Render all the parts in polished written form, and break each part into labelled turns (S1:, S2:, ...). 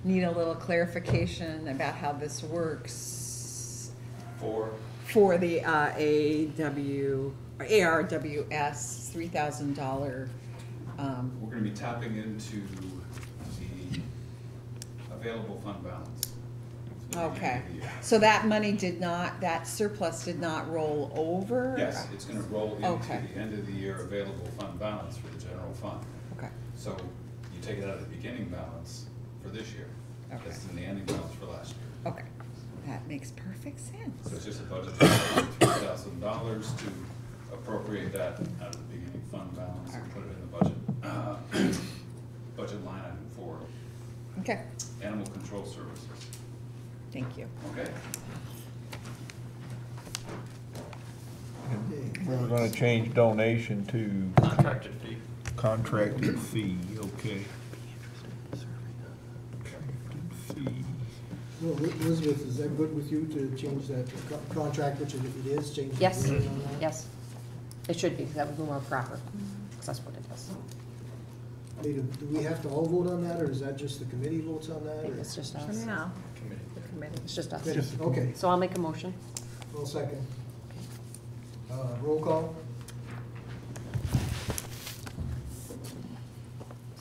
S1: need a little clarification about how this works for the ARWS $3,000.
S2: We're going to be tapping into the available fund balance.
S1: Okay, so that money that surplus did not roll over?
S2: Yes, it's going to roll into
S1: Okay.
S2: the end of the year available fund balance for the general fund.
S1: Okay.
S2: So you take it out of the beginning balance for this year.
S1: Okay.
S2: That's in the ending balance for last year.
S1: Okay, that makes perfect sense.
S2: So it's just a budget of $3,000 to appropriate that out of the beginning fund balance and put it in the budget, budget line item for
S1: Okay,
S2: animal control services.
S1: thank you.
S2: Okay?
S3: We're gonna change donation to
S4: Contracted fee.
S3: contracted fee, okay. Contracted fee.
S5: Well, Elizabeth, is that good with you to change that contract, which it is, change the
S6: Yes,
S5: wording on that?
S6: yes. It should be, that would be more proper, because that's what it is.
S5: Do we have to all vote on that, or is that just the committee votes on
S6: I
S5: that?
S6: think
S5: or-
S6: it's just
S1: For
S6: us.
S1: now,
S4: Committee.
S1: the committee.
S6: It's just us.
S5: Okay,
S6: So I'll make a motion.
S5: well, second. Roll call?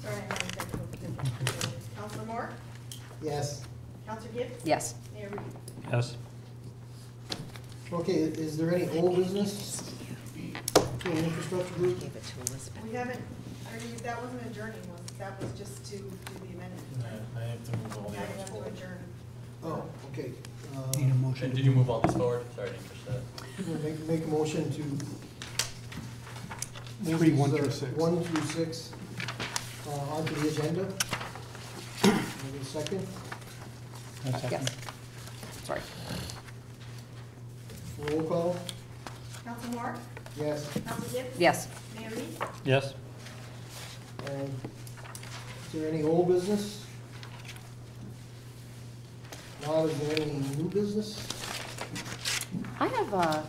S7: Sorry, I'm not exactly. Counselor Moore?
S5: Yes.
S7: Counselor Gibbs?
S6: Yes.
S7: Mayor Reed?
S4: Yes.
S5: Okay, is there any old business? Okay, infrastructure group?
S6: Gave it to Elizabeth.
S7: We haven't, that wasn't adjourning, that was just to do the amendment.
S4: I have to move all
S7: Now you have to adjourn.
S5: Oh, okay.
S8: Need a motion.
S4: And did you move all this forward? Sorry, I didn't catch that.
S5: Make a motion to. move
S8: 3, 1
S5: these,
S8: through 6.
S5: 1 through 6 onto the agenda. Maybe a second.
S6: Yes. Sorry.
S5: Roll call?
S7: Counselor Moore?
S5: Yes.
S7: Counselor Gibbs?
S6: Yes.
S7: Mayor Reed?
S4: Yes.
S5: Is there any old business? Not, is there any new business?
S6: I have a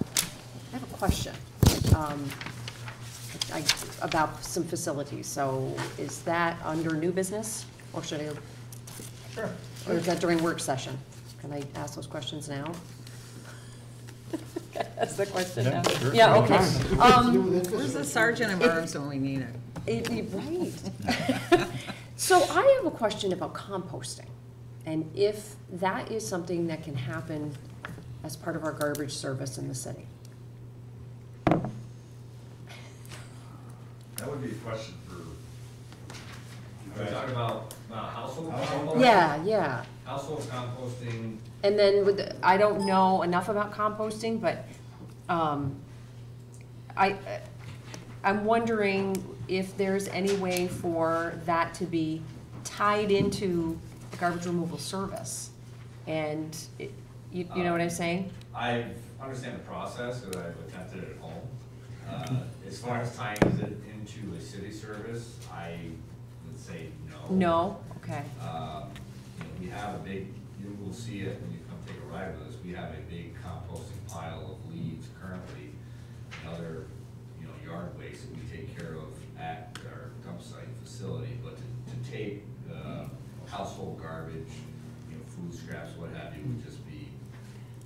S6: question about some facilities. So is that under new business, or should I?
S5: Sure.
S6: Or is that during work session? Can I ask those questions now? That's the question now.
S3: Sure.
S6: Yeah, okay.
S1: Where's the sergeant of arms when we need it?
S6: Right. So I have a question about composting, and if that is something that can happen as part of our garbage service in the city.
S9: That would be a question for, are we talking about household composting?
S6: Yeah.
S9: Household composting,
S6: And then I don't know enough about composting, but I'm wondering if there's any way for that to be tied into the garbage removal service. And you know what I'm saying?
S9: I understand the process, because I've attempted it at home. As far as tying it into a city service, I would say no.
S6: No? Okay.
S9: We have a big, you will see it when you come take a ride with us, we have a big composting pile of leaves currently, and other, yard waste that we take care of at our dump site facility, but to take household garbage, food scraps, what have you, would just be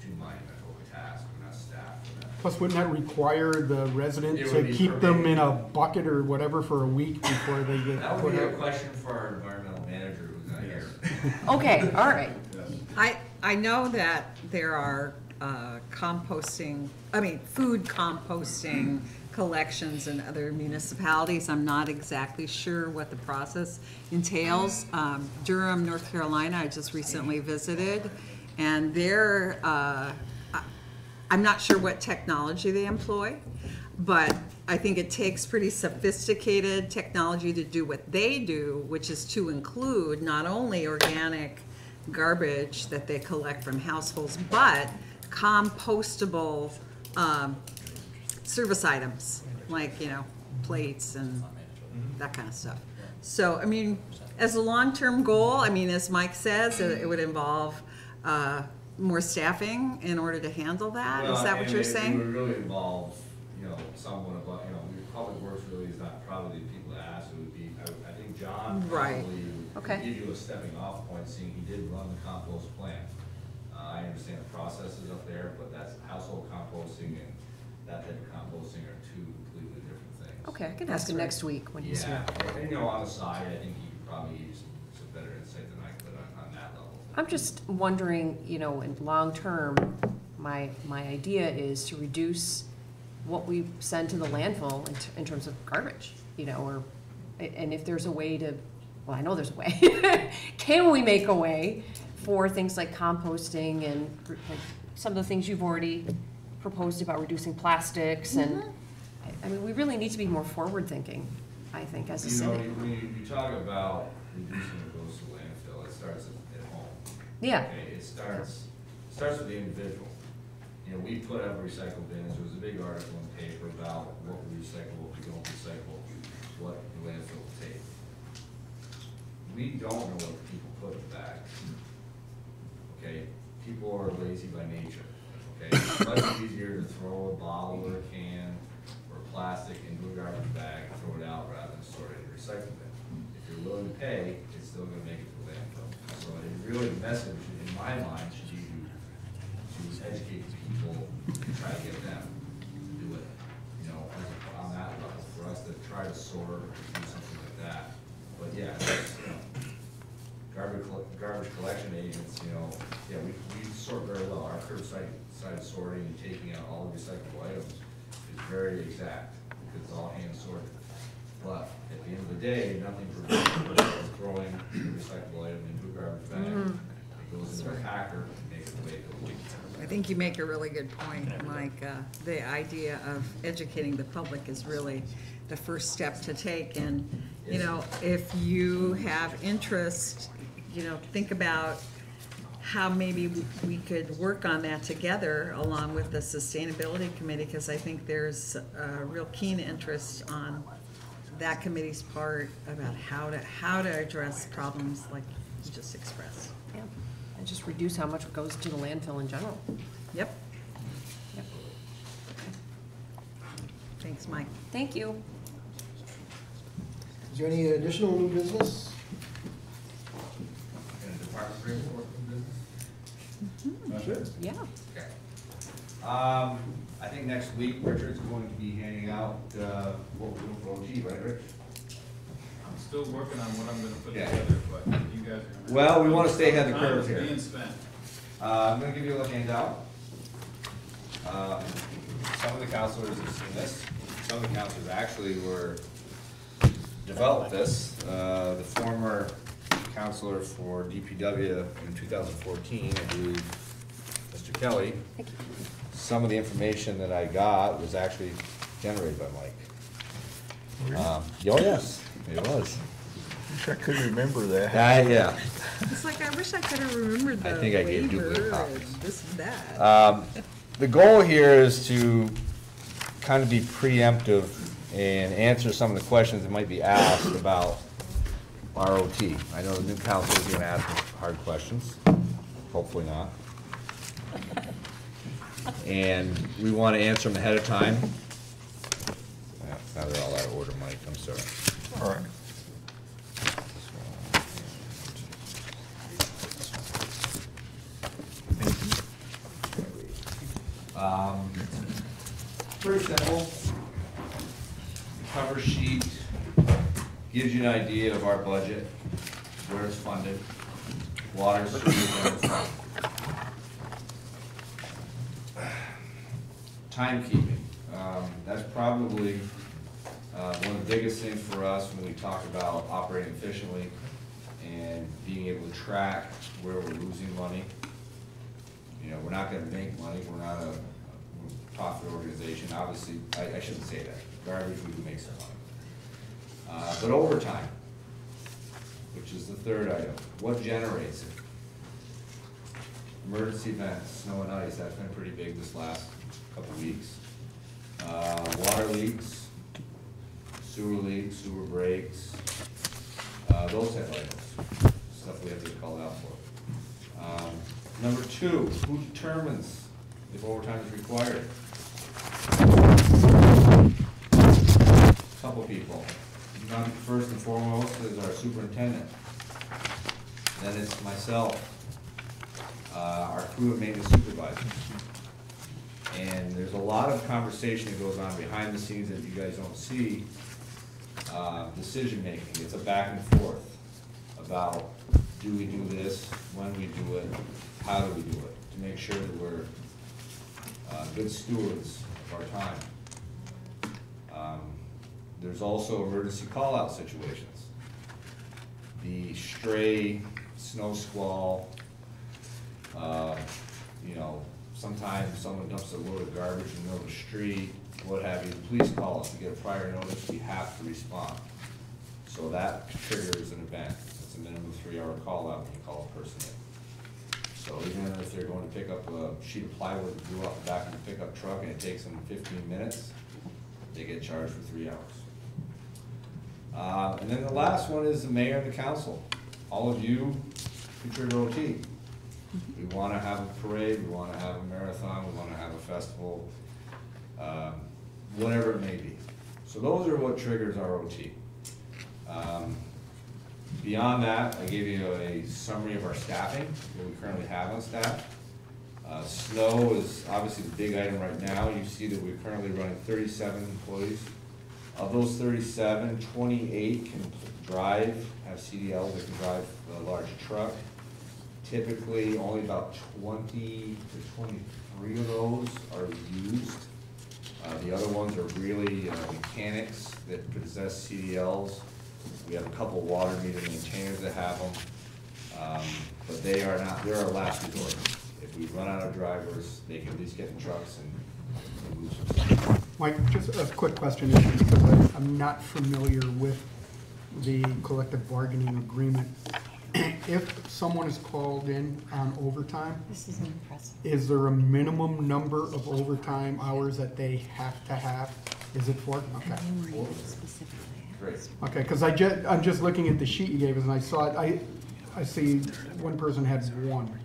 S9: too monumental a task. We're not staffed for that.
S8: Plus, wouldn't that require the resident
S9: It
S8: to
S9: would be
S8: keep them in a
S9: forbidden.
S8: bucket or whatever for a week before they get
S9: That would
S8: put
S9: be a
S8: out?
S9: question for our environmental manager who's not here.
S6: Okay, all right.
S1: I know that there are food composting collections in other municipalities. I'm not exactly sure what the process entails. Durham, North Carolina, I just recently visited, and I'm not sure what technology they employ, but I think it takes pretty sophisticated technology to do what they do, which is to include not only organic garbage that they collect from households, but compostable service items, like, plates and that kind of stuff. So, as a long-term goal, as Mike says, it would involve more staffing in order to handle that. Is that what you're saying?
S9: It would really involve, someone about, Public Works really is not probably the people to ask. It would be, I think John
S1: Right.
S9: probably would
S6: Okay.
S9: Give you a stepping off point, seeing he did run the compost plant. I understand the processes up there, but that's household composting and that type of composting are two completely different things.
S6: Okay, I can ask him next week when he's here.
S9: Yeah, and you know, on the side, I think he could probably give you some better insight than I could on that level.
S6: I'm just wondering, you know, in long term, my idea is to reduce what we send to the landfill in terms of garbage, you know, or, and if there's a way to, well, I know there's a way. Can we make a way for things like composting and like some of the things you've already proposed about reducing plastics and, I mean, we really need to be more forward-thinking, I think, as a
S9: You know,
S6: city.
S9: when you talk about reducing the goes to landfill, it starts at home.
S6: Yeah,
S9: Okay, it starts with the individual. You know, we put up recycle bins, there was a big article in the paper about what we recycle, what we don't recycle, what the landfill will take. We don't know what people put in bags. Okay, people are lazy by nature, okay? It's much easier to throw a bottle or a can or plastic into a garbage bag, throw it out rather than store it in a recycle bin. If you're willing to pay, it's still gonna make it to the landfill. So it really, the message in my mind should be to educate people, and try to get them to do it, you know, on that level, for us to try to sort or do something like that. But yeah, it's, you know, garbage collection agents, you know, yeah, we sort very well. Our curbside sorting and taking out all the recyclable items is very exact, because it's all hand sorted. But at the end of the day, nothing prevents us from throwing the recyclable item into a garbage bag. It goes into a packer and makes its way to the week.
S1: I think you make a really good point, Mike. The idea of educating the public is really the first step to take. And, you know, if you have interest, you know, think about how maybe we could work on that together along with the Sustainability Committee, because I think there's a real keen interest on that committee's part about how to address problems like you just expressed.
S6: yeah, and just reduce how much goes to the landfill in general.
S1: Yep.
S6: Yep.
S1: Thanks, Mike.
S6: Thank you.
S5: Is there any additional new business?
S9: And a department report from business?
S6: Yeah.
S9: Okay. I think next week Richard's going to be handing out, what we're doing for OT, right, Rich?
S2: I'm still working on what I'm gonna put
S9: Yeah.
S2: together, but you guys are gonna.
S9: Well, we wanna stay ahead of the
S2: Time
S9: curve
S2: is
S9: here.
S2: being spent.
S9: I'm gonna give you a little handout. Some of the counselors have seen this, some of the counselors actually developed this. The former counselor for DPW in 2014, I believe, Mr. Kelly.
S6: Thank you.
S9: Some of the information that I got was actually generated by Mike. Oh, yes, it was.
S3: Wish I could remember that.
S9: Yeah.
S1: It's like, I wish I could have remembered the
S9: I think I gave duplicate
S1: waiver
S9: copies.
S1: and this and that.
S9: The goal here is to kind of be preemptive and answer some of the questions that might be asked about ROT. I know the new council is gonna ask hard questions, hopefully not. And we wanna answer them ahead of time. Yeah, now they're all out of order, Mike, I'm sorry.
S3: All right.
S9: Pretty simple. Cover sheet gives you an idea of our budget, where it's funded, water, sewer, general fund. Timekeeping, that's probably one of the biggest things for us when we talk about operating efficiently and being able to track where we're losing money. You know, we're not gonna make money, we're not a profit organization, obviously, I shouldn't say that, garbage, we can make some money. But overtime, which is the third item, what generates it? Emergency events, snow and ice, that's been pretty big this last couple weeks. Water leaks, sewer breaks, those type of items, stuff we have to get called out for. Number two, who determines if overtime is required? Couple people. First and foremost is our superintendent. Then it's myself, our fluid maintenance supervisor. And there's a lot of conversation that goes on behind the scenes that you guys don't see. Decision-making, it's a back and forth about, do we do this, when we do it, how do we do it, to make sure that we're good stewards of our time. There's also emergency call-out situations. The stray snow squall, you know, sometimes someone dumps a load of garbage in the middle of the street, what have you, please call us. We get a prior notice, we have to respond. So that triggers an event. It's a minimum 3-hour call-out when you call a person in. So even if they're going to pick up a sheet of plywood and glue out the back of the pickup truck and it takes them 15 minutes, they get charged for 3 hours. And then the last one is the mayor and the council. All of you who trigger OT. We want to have a parade, we want to have a marathon, we want to have a festival, whatever it may be. So those are what triggers our OT. Beyond that, I gave you a summary of our staffing, what we currently have on staff. Snow is obviously the big item right now. You see that we're currently running 37 employees. Of those 37, 28 can drive, have CDLs that can drive a large truck. Typically, only about 20 to 23 of those are used. The other ones are really mechanics that possess CDLs. We have a couple water meter maintainers that have them, but they are not, they're our last resort. If we run out of drivers, they can at least get in trucks and move some stuff.
S8: Mike, just a quick question, because I'm not familiar with the collective bargaining agreement. If someone is called in on overtime,
S6: This is impressive.
S8: is there a minimum number of overtime hours that they have to have? Is it 4? Okay.
S9: Great.
S8: Okay, because I'm just looking at the sheet you gave us, and I saw it, I see one person had 1.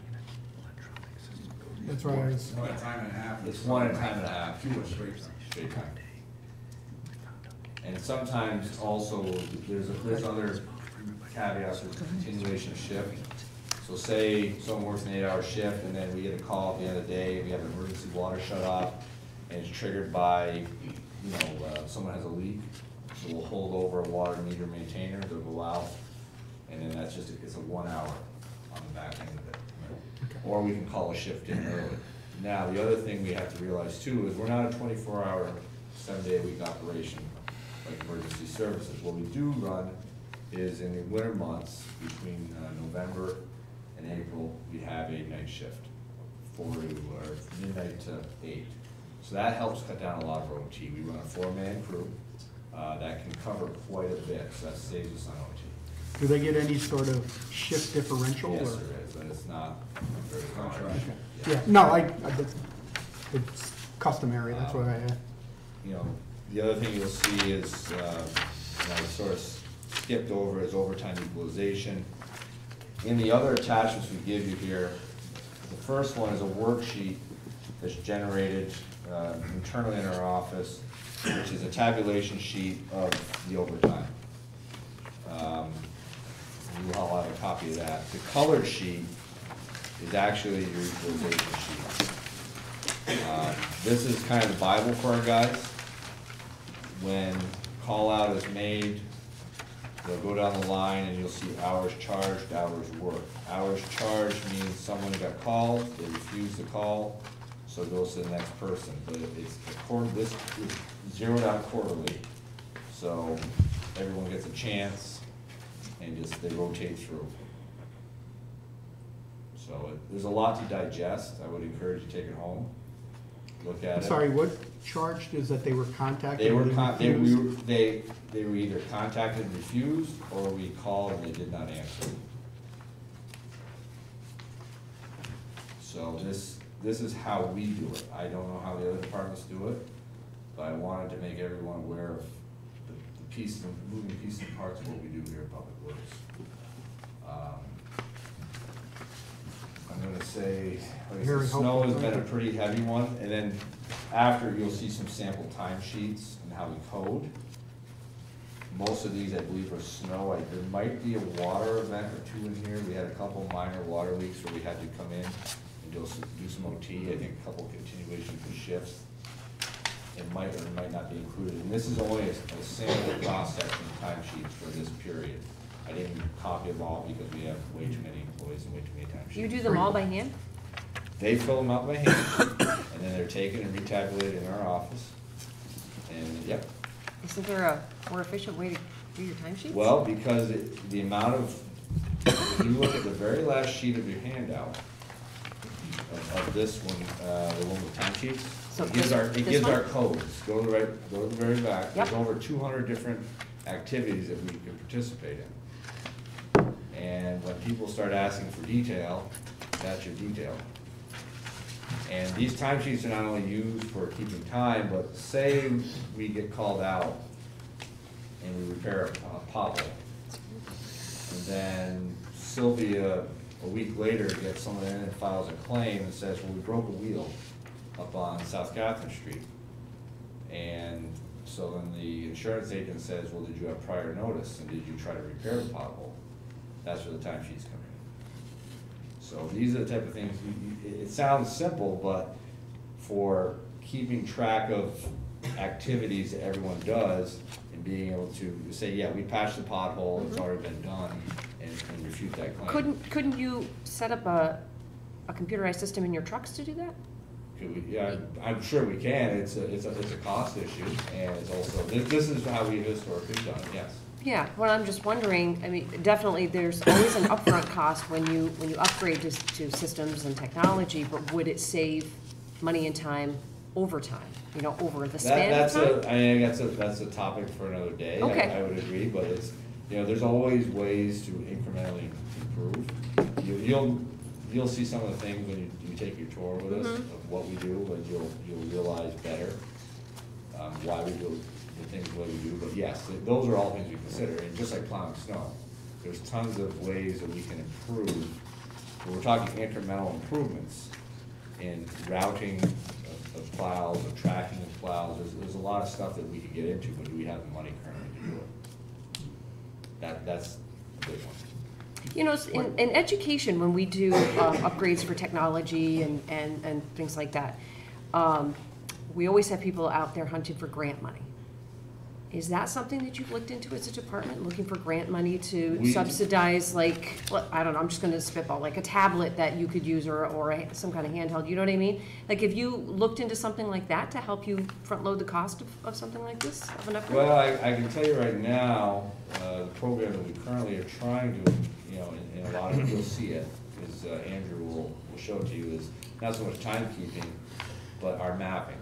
S8: That's right, I was,
S10: One time and a half.
S9: It's 1 time and a half.
S10: 2 straight time.
S9: Straight time. And sometimes also, there's other caveats with continuation of shift. So say someone works an 8-hour shift and then we get a call at the end of the day, we have an emergency water shut off and it's triggered by, you know, someone has a leak. So we'll hold over a water meter maintainer, they'll go out, and then that's just, it's a 1 hour on the back end of it. Or we can call a shift in early. Now, the other thing we have to realize too is we're not a 24-hour, 7-day-a-week operation like emergency services. What we do run is in the winter months, between November and April, we have a night shift, 4 to, or midnight to 8. So that helps cut down a lot of our OT. We run a 4-man crew that can cover quite a bit, so that saves us on OT.
S8: do they get any sort of shift differential?
S9: Yes,
S8: or?
S9: there is, but it's not very large.
S8: Okay. Yeah, no, it's customary, that's what I,
S9: You know, the other thing you'll see is, you know, I sort of skipped over is overtime equalization. In the other attachments we give you here, the first one is a worksheet that's generated internally in our office, which is a tabulation sheet of the overtime. We'll all have a copy of that. The colored sheet is actually your equalization sheet. This is kind of the Bible for our guys. When call out is made, they'll go down the line and you'll see hours charged, hours worked. Hours charged means someone got called, they refused the call, so it goes to the next person. But it's this is zeroed out quarterly, so everyone gets a chance and just they rotate through. So there's a lot to digest. I would encourage you to take it home, look at
S8: I'm
S9: it.
S8: sorry, what charged is that they were contacted?
S9: They were
S8: refused?
S9: they were either contacted and refused, or we called and they did not answer. So this is how we do it. I don't know how the other departments do it, but I wanted to make everyone aware of the pieces, moving pieces and parts of what we do here at Public Works. I'm gonna say, like I
S8: Very
S9: said, snow has
S8: helpful.
S9: been a pretty heavy one, and then after you'll see some sample timesheets and how we code. Most of these, I believe, are snow. There might be a water event or two in here. We had a couple minor water leaks where we had to come in and do some OT. I think a couple continuation shifts. It might or might not be included. And this is only a sample cross-section timesheets for this period. I didn't copy them all because we have way too many employees and way too many timesheets.
S6: You do them all by hand?
S9: They fill them out by hand, and then they're taken and retabulated in our office. And, yep.
S6: Isn't there a more efficient way to do your timesheets?
S9: Well, because the amount of, if you look at the very last sheet of your handout, of this one, the one with timesheets,
S6: So
S9: it gives
S6: this
S9: our
S6: one?
S9: codes. Go to the very back.
S6: Yep.
S9: There's over 200 different activities that we can participate in. And when people start asking for detail, that's your detail. And these timesheets are not only used for keeping time, but say we get called out and we repair a pothole. And then Sylvia, a week later, gets someone in and files a claim and says, well, we broke a wheel up on South Catherine Street. And so then the insurance agent says, well, did you have prior notice and did you try to repair the pothole? That's where the timesheets come in. So these are the type of things, it sounds simple, but for keeping track of activities that everyone does and being able to say, yeah, we patched the pothole, it's already been done, and refute that claim.
S6: Couldn't you set up a computerized system in your trucks to do that?
S9: Could we? Yeah, I'm sure we can. It's a cost issue, and it's also, this is how we've historically done it, yes.
S6: Yeah, well, I'm just wondering, I mean, definitely there's always an upfront cost when you upgrade to systems and technology, but would it save money and time over time, you know, over the span of time?
S9: I think that's a topic for another day.
S6: Okay.
S9: I would agree, but it's, you know, there's always ways to incrementally improve. You'll see some of the things when you take your tour with us of what we do, and you'll realize better why we do the things the way we do. But yes, those are all things we consider, and just like plowing snow, there's tons of ways that we can improve. But we're talking incremental improvements in routing of plows, or tracking of plows. There's a lot of stuff that we could get into, but do we have the money currently to do it? That's the big one.
S6: You know, in education, when we do upgrades for technology and things like that, we always have people out there hunting for grant money. Is that something that you've looked into as a department, looking for grant money to subsidize, like, well, I don't know, I'm just gonna spitball, like a tablet that you could use or some kind of handheld, you know what I mean? Like, have you looked into something like that to help you front load the cost of something like this, of an upgrade?
S9: Well, I can tell you right now, the program that we currently are trying to, you know, in a lot of, you'll see it, is Andrew will show it to you, is not so much timekeeping, but our mapping.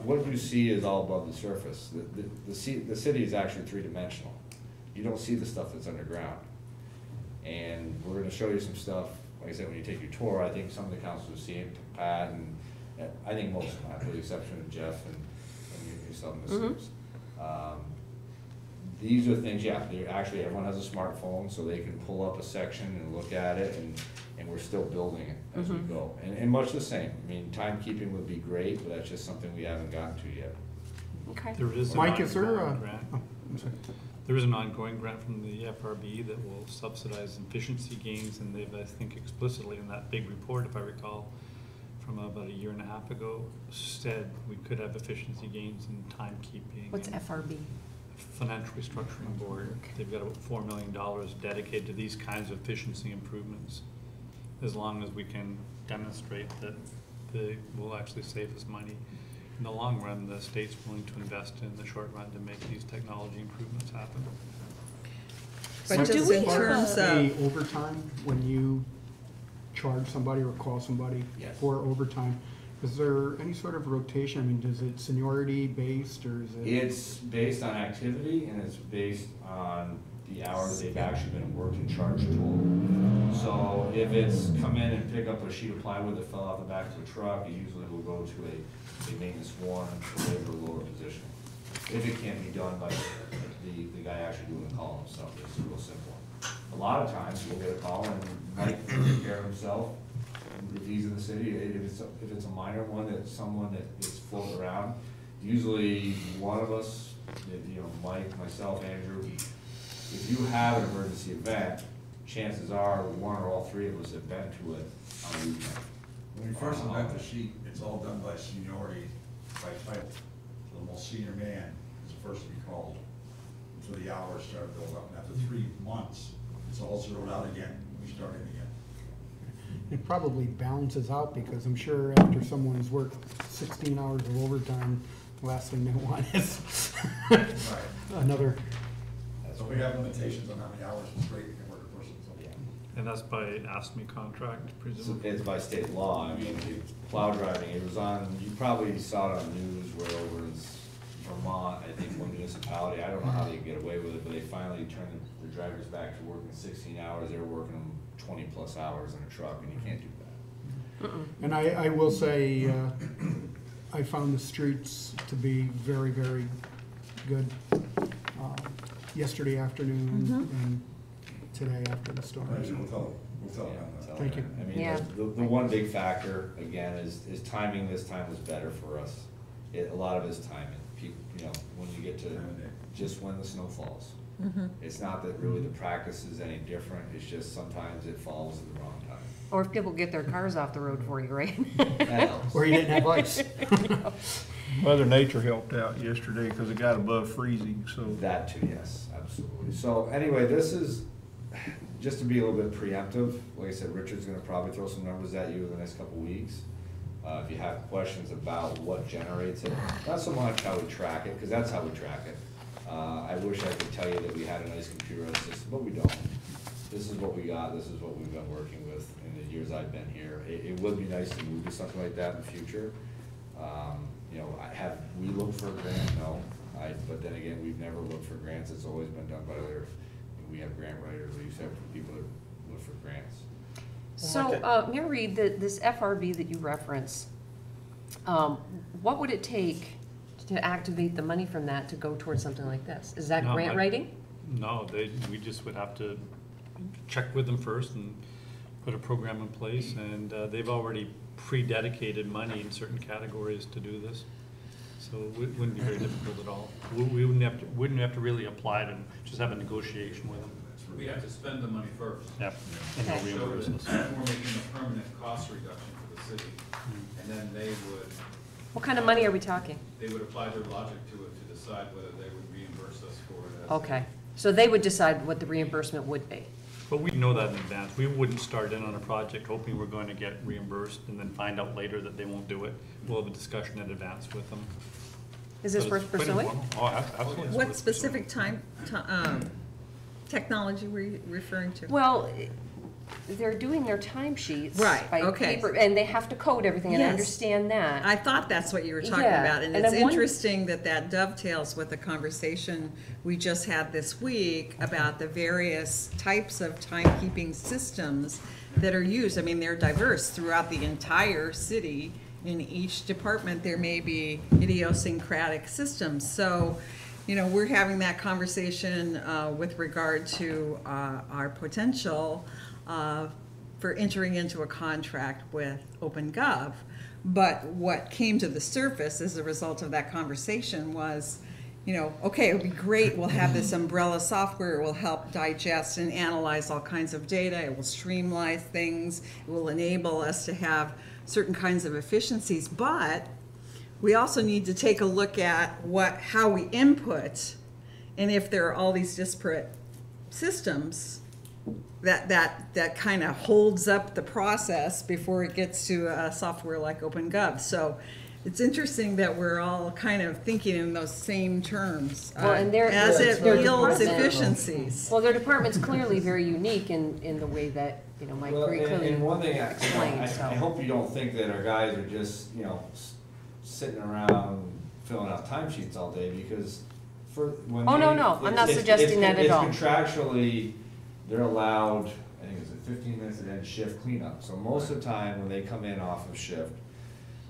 S9: What you see is all above the surface. The city is actually three-dimensional. You don't see the stuff that's underground. And we're gonna show you some stuff, like I said, when you take your tour. I think some of the councilors see it, Pat, and I think most of them, with the exception of Jeff and yourself and the Sims. These are things, yeah, actually everyone has a smartphone, so they can pull up a section and look at it, and we're still building it as we go. And much the same. I mean, timekeeping would be great, but that's just something we haven't gotten to yet.
S6: Okay.
S10: There is an
S8: Mike, is there
S10: ongoing
S8: a?
S10: grant.
S8: Oh, I'm sorry.
S10: There is an ongoing grant from the FRB that will subsidize efficiency gains, and they've, I think, explicitly in that big report, if I recall, from about a year and a half ago, said we could have efficiency gains in timekeeping.
S6: What's
S10: and
S6: FRB?
S10: Financial Restructuring Board. They've got about $4 million dedicated to these kinds of efficiency improvements, as long as we can demonstrate that they will actually save us money. In the long run, the state's willing to invest in the short run to make these technology improvements happen.
S1: But
S6: So
S1: just
S6: do we
S1: in
S6: have
S1: terms
S8: Pay
S1: of,
S8: overtime when you charge somebody or call somebody
S9: Yes.
S8: for overtime. Is there any sort of rotation? I mean, is it seniority based or is it?
S9: It's based on activity, and it's based on the hours they've actually been worked and charged total. So if it's come in and pick up a sheet of plywood that fell off the back of the truck, it usually will go to a maintenance one to labor lower position. If it can't be done by the guy actually doing the call himself, it's real simple. A lot of times we'll get a call and Mike can take care of himself. If he's in the city, if it's a minor one, that someone that gets floated around, usually one of us, you know, Mike, myself, Andrew, if you have an emergency event, chances are one or all three of us have been to it on a weekend.
S11: When we first invent the sheet, it's all done by seniority, by title. So the most senior man is the first to be called. Until the hours start building up, and after 3 months, it's all zeroed out again, we start in again.
S8: It probably balances out, because I'm sure after someone's worked 16 hours of overtime, the last thing they want is
S11: Right.
S8: another.
S11: So we have limitations on how many hours straight we can work a person, so.
S10: And that's by ASME contract,
S9: So
S10: presumably?
S9: it's by state law. I mean, plow driving, it was on, you probably saw it on the news where over in Vermont, I think one municipality, I don't know how they get away with it, but they finally turned the drivers back to working 16 hours. They were working them 20-plus hours in a truck, and you can't do that.
S8: And I will say, I found the streets to be very, very good yesterday afternoon and today after the storm.
S11: Right, so we'll tell them that.
S8: Thank you.
S9: I mean,
S6: Yeah.
S9: the one big factor, again, is timing. This time was better for us. A lot of it is timing. People, you know, when you get to just when the snow falls. It's not that really the practice is any different, it's just sometimes it falls at the wrong time.
S6: Or if people get their cars off the road for you, right?
S9: That helps.
S8: Or you didn't have ice.
S3: Mother Nature helped out yesterday because it got above freezing, so.
S9: That too, yes, absolutely. So anyway, this is, just to be a little bit preemptive, like I said, Richard's gonna probably throw some numbers at you in the next couple weeks. If you have questions about what generates it, not so much how we track it, because that's how we track it. I wish I could tell you that we had a nice computerized system, but we don't. This is what we got, this is what we've been working with in the years I've been here. It would be nice to move to something like that in the future. You know, we looked for a grant? No. But then again, we've never looked for grants, it's always been done by other, we have grant writers, we used to have people that look for grants.
S6: So, Mayor Reed, this FRB that you reference, what would it take to activate the money from that to go towards something like this? Is that
S10: No,
S6: grant writing?
S10: No, we just would have to check with them first and put a program in place, and they've already pre-dedicated money in certain categories to do this. So it wouldn't be very difficult at all. We wouldn't have to really apply to just have a negotiation with them.
S2: We have to spend the money first.
S10: Yep. And they'll
S6: Okay.
S2: Show
S10: reimburse
S2: that
S10: us.
S2: we're making a permanent cost reduction for the city, and then they would.
S6: What kind of money are we talking?
S2: They would apply their logic to it to decide whether they would reimburse us for it as.
S6: Okay, so they would decide what the reimbursement would be.
S10: But we'd know that in advance. We wouldn't start in on a project hoping we're going to get reimbursed and then find out later that they won't do it. We'll have a discussion in advance with them.
S6: Is this
S10: But
S6: worth
S10: it's quite
S6: pursuing?
S10: informal. Oh, absolutely. it's
S1: What
S10: worth
S1: specific technology were you referring to?
S6: Well, they're doing their timesheets.
S1: Right,
S6: By
S1: okay.
S6: paper, and they have to code everything, and I
S1: Yes.
S6: understand that.
S1: I thought that's what you were talking
S6: Yeah,
S1: about, and
S6: and
S1: it's
S6: I'm wondering-
S1: interesting that dovetails with the conversation we just had this week about the various types of timekeeping systems that are used. I mean, they're diverse throughout the entire city. In each department, there may be idiosyncratic systems. So, you know, we're having that conversation with regard to our potential for entering into a contract with OpenGov. But what came to the surface as a result of that conversation was, you know, okay, it would be great, we'll have this umbrella software, it will help digest and analyze all kinds of data, it will streamline things, it will enable us to have certain kinds of efficiencies, but we also need to take a look at how we input, and if there are all these disparate systems, that kind of holds up the process before it gets to a software like OpenGov. So it's interesting that we're all kind of thinking in those same terms
S6: Well, and they're-
S1: as it
S6: their
S1: yields
S6: department-
S1: efficiencies.
S6: Well, their department's clearly very unique in the way that, you know, Mike
S9: Well,
S6: very clearly
S9: and one thing,
S6: explained, so.
S9: I hope you don't think that our guys are just, you know, sitting around filling out timesheets all day, because when
S6: Oh,
S9: they.
S6: no, I'm not
S9: it's-
S6: suggesting that at all.
S9: It's contractually, they're allowed, I think it's 15 minutes at end shift cleanup. So most of the time, when they come in off of shift,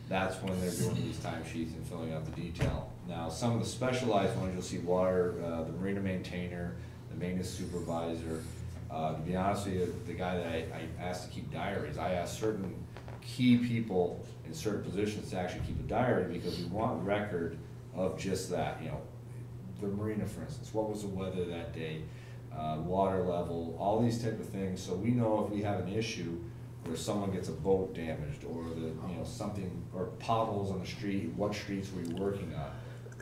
S9: that's when they're doing these timesheets and filling out the detail. Now, some of the specialized ones, you'll see water, the marina maintainer, the maintenance supervisor. To be honest with you, the guy that I asked to keep diaries, I asked certain key people in certain positions to actually keep a diary, because we want record of just that, you know, the marina, for instance, what was the weather that day, water level, all these type of things, so we know if we have an issue where someone gets a boat damaged, or something, or potholes on the street, what streets were you working on,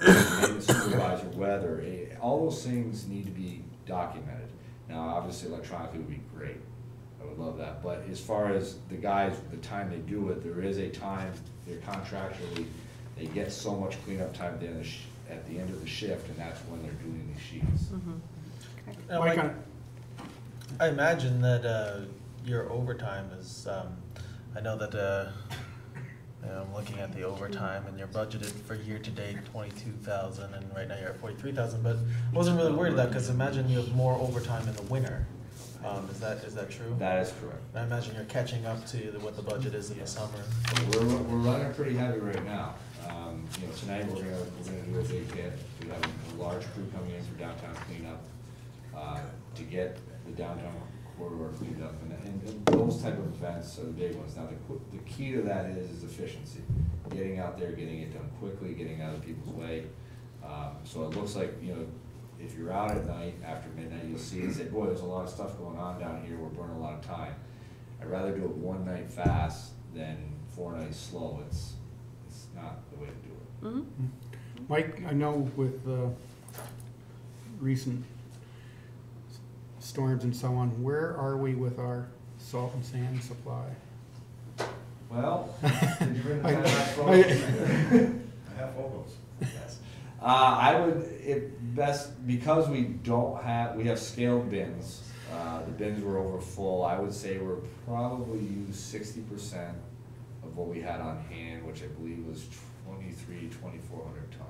S9: maintenance supervisor, weather, all those things need to be documented. Now, obviously electronically would be great, I would love that, but as far as the guys, the time they do it, there is a time, they're contractually, they get so much cleanup time at the end of the shift, and that's when they're doing these sheets.
S12: Now,
S8: Mike,
S12: Mike, I imagine that your overtime is, I know that I'm looking at the overtime, and you're budgeted for year-to-date 22,000, and right now you're at 43,000, but I wasn't really worried about that, because imagine you have more overtime in the winter. Is that true?
S9: That is correct.
S12: I imagine you're catching up to what the budget is in the summer.
S9: We're running pretty heavy right now. Tonight we're gonna do a big hit. We have a large crew coming in for downtown cleanup, to get the downtown corridor cleaned up, and those type of events are the big ones. Now, the key to that is efficiency. Getting out there, getting it done quickly, getting out of people's way. So it looks like, if you're out at night, after midnight, you'll see and say, boy, there's a lot of stuff going on down here, we're burning a lot of time. I'd rather do it one night fast than 4 nights slow. It's not the way to do it.
S6: Mm-hmm.
S8: Mike, I know with recent storms and so on, where are we with our salt and sand supply?
S9: Well, did you bring the time lapse photos?
S11: I have photos.
S9: Yes. I would, because we have scaled bins, the bins were over full, I would say we're probably used 60% of what we had on hand, which I believe was 2,400 ton.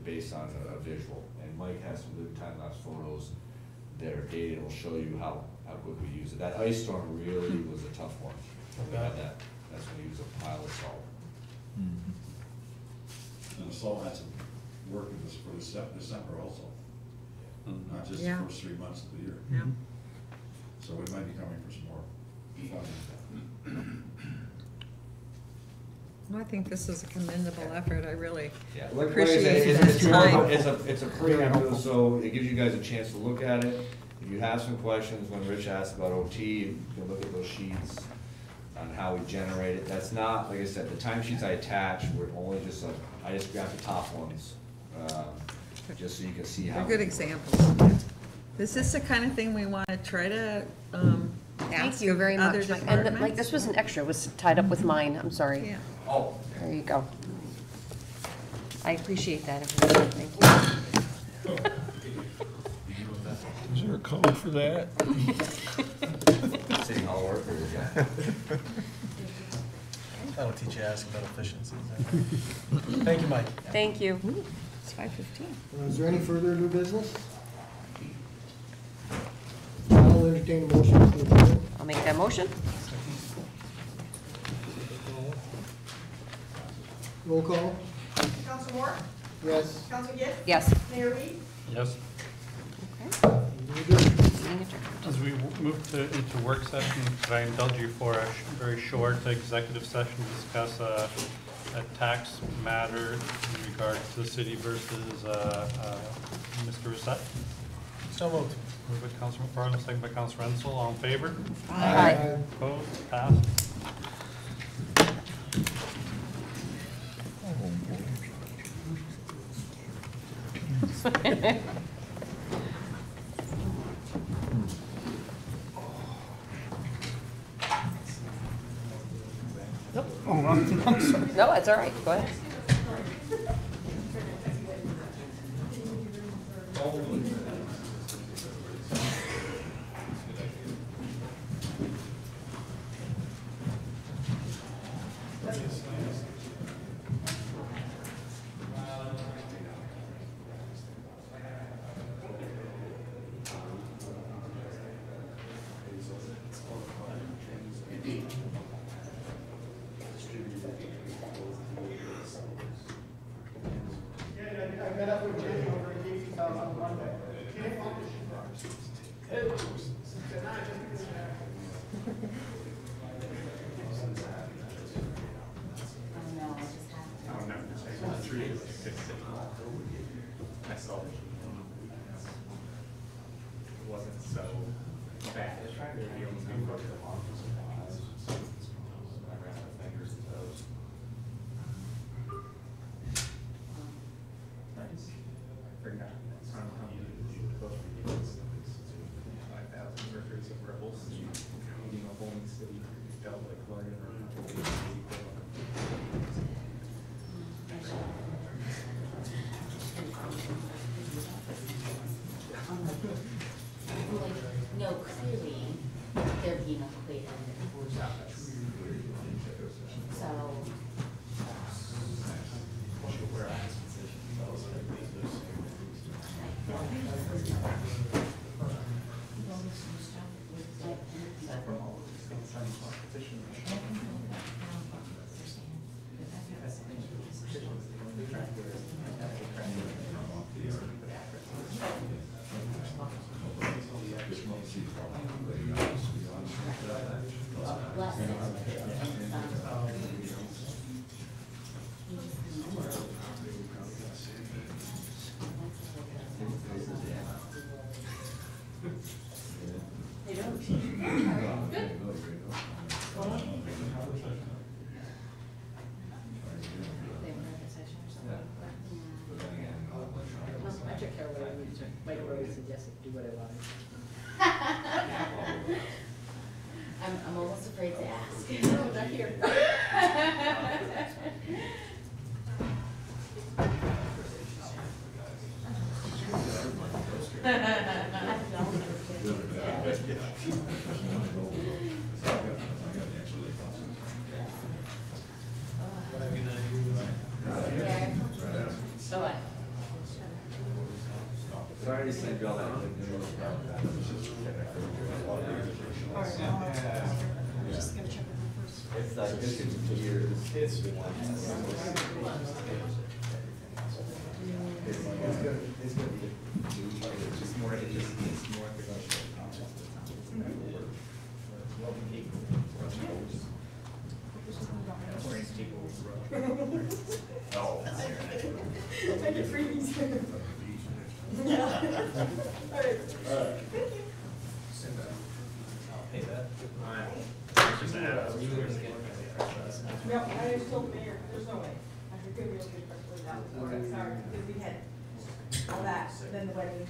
S9: Based on a visual, and Mike has some good time-lapse photos that are dated, will show you how quick we use it. That ice storm really was a tough one. We had that's when we used a pile of salt.
S11: And the salt had to work with us for December also, not just the
S1: Yeah.
S11: first 3 months of the year.
S1: Yeah.
S11: So we might be coming for some more funding.
S1: Well, I think this is a commendable effort, I really
S9: Yeah, like I
S1: appreciate
S9: said,
S1: that
S9: it's
S1: time.
S9: it's a pre-review, so it gives you guys a chance to look at it. If you have some questions, when Rich asked about OT, you can look at those sheets on how we generate it. That's not, like I said, the timesheets I attached were only just I just grabbed the top ones, just so you can see how.
S1: They're good examples. Is this the kind of thing we want to try to
S6: Thank
S1: ask
S6: you
S1: of
S6: very
S1: other
S6: much.
S1: departments?
S6: And like, this was an extra, it was tied up with mine, I'm sorry.
S1: Yeah.
S9: Oh.
S6: There you go. I appreciate that, everyone, thank you.
S3: Is there a code for that?
S9: City Hall workers, yeah.
S12: That'll teach you to ask about efficiency. Thank you, Mike.
S6: Thank you.
S1: It's 5:15.
S5: Is there any further new business? I'll entertain a motion to adjourn.
S6: I'll make that motion.
S5: Roll call?
S7: Council Moore?
S5: Yes.
S7: Council Gibbs?
S6: Yes.
S7: Mayor Reed?
S10: Yes.
S6: Okay. Meeting adjourned.
S10: As we move into work session, could I indulge you for a very short executive session to discuss a tax matter in regard to the city versus Mr. Reset?
S12: So moved.
S10: Moved by Councilor McFarland, second by Councilor Renzel. All in favor?
S6: Aye.
S10: Opposed? Passed.
S6: No, that's all right, go ahead.
S8: I met up with Jenny over at Casey's house on Monday. She didn't want to
S13: No, clearly, they're being equated. So.
S14: I took care of what I needed to. Mike already suggested do what I wanted.
S13: I'm almost afraid to ask.
S14: No, not here.
S13: So what?
S9: Sorry to send you all that.
S7: Just gonna check with them first.
S9: It's like, this is 2 years. It's good. It's just more, it's more. Oh.
S7: I'll take it freebies. Yeah. All right.
S4: Hey, that.
S7: No, I just told the mayor, there's no way. I could give you a good question that was, sorry, because we had all that, then the wedding.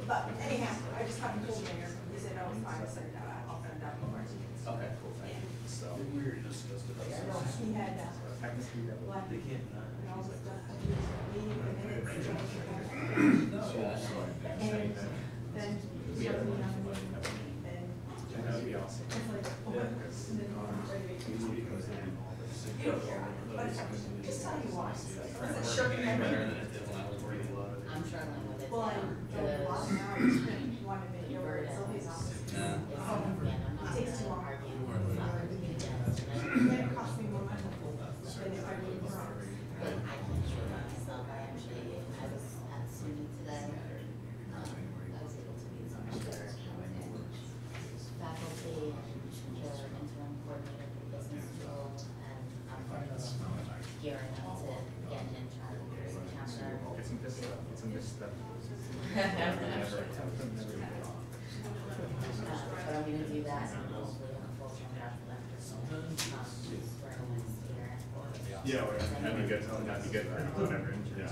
S7: But anyhow, I just haven't told the mayor, he said, oh, it's fine, I'll send it out, I'll send it out tomorrow.
S4: Okay, cool, thank you. So.
S7: Yeah, no, he had, black, and all this stuff, and he was meeting the minutes, and then he started meeting on the meeting, and
S4: That'd be awesome.
S7: it's like, oh, and then ready to you don't care, but just tell me why. Is it shirking memory?
S13: I'm struggling with it.
S7: Well, I don't know, now I just wanted to make it over at Sylvia's office. It takes too long. Then it costs me more money than if I wait for hours.
S13: But I can assure myself, I was at SUNY today. I was able to meet some of their faculty and the interim coordinator for business school, and I'm gearing up to get in charge of the chapter.
S4: It's a misstep.
S13: But I'm gonna do that and hopefully on a full-time job for them. Spring next year.
S4: Yeah, that'd be good, whatever, yeah.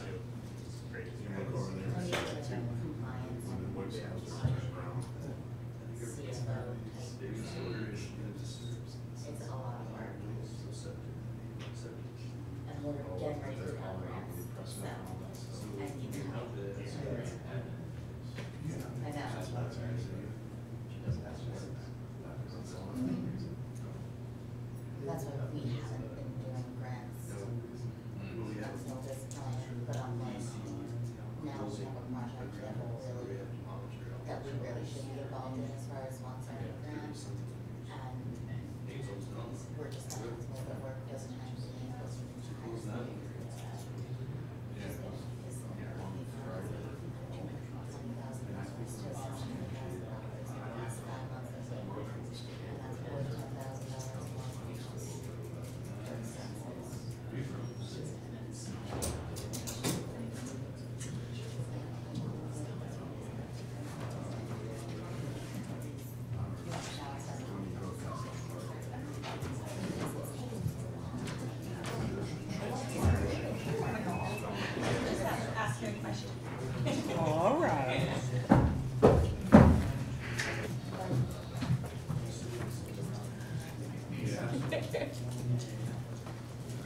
S4: Great.
S13: When you get into compliance and CFO type, it's a lot of work. And we're getting ready to have grants, so I need help. I know. That's why we haven't been doing grants until this time, but I'm like, now we have a project that we really should be involved in as far as sponsoring grants. And we're just having to make it work this time being, but we've been trying to save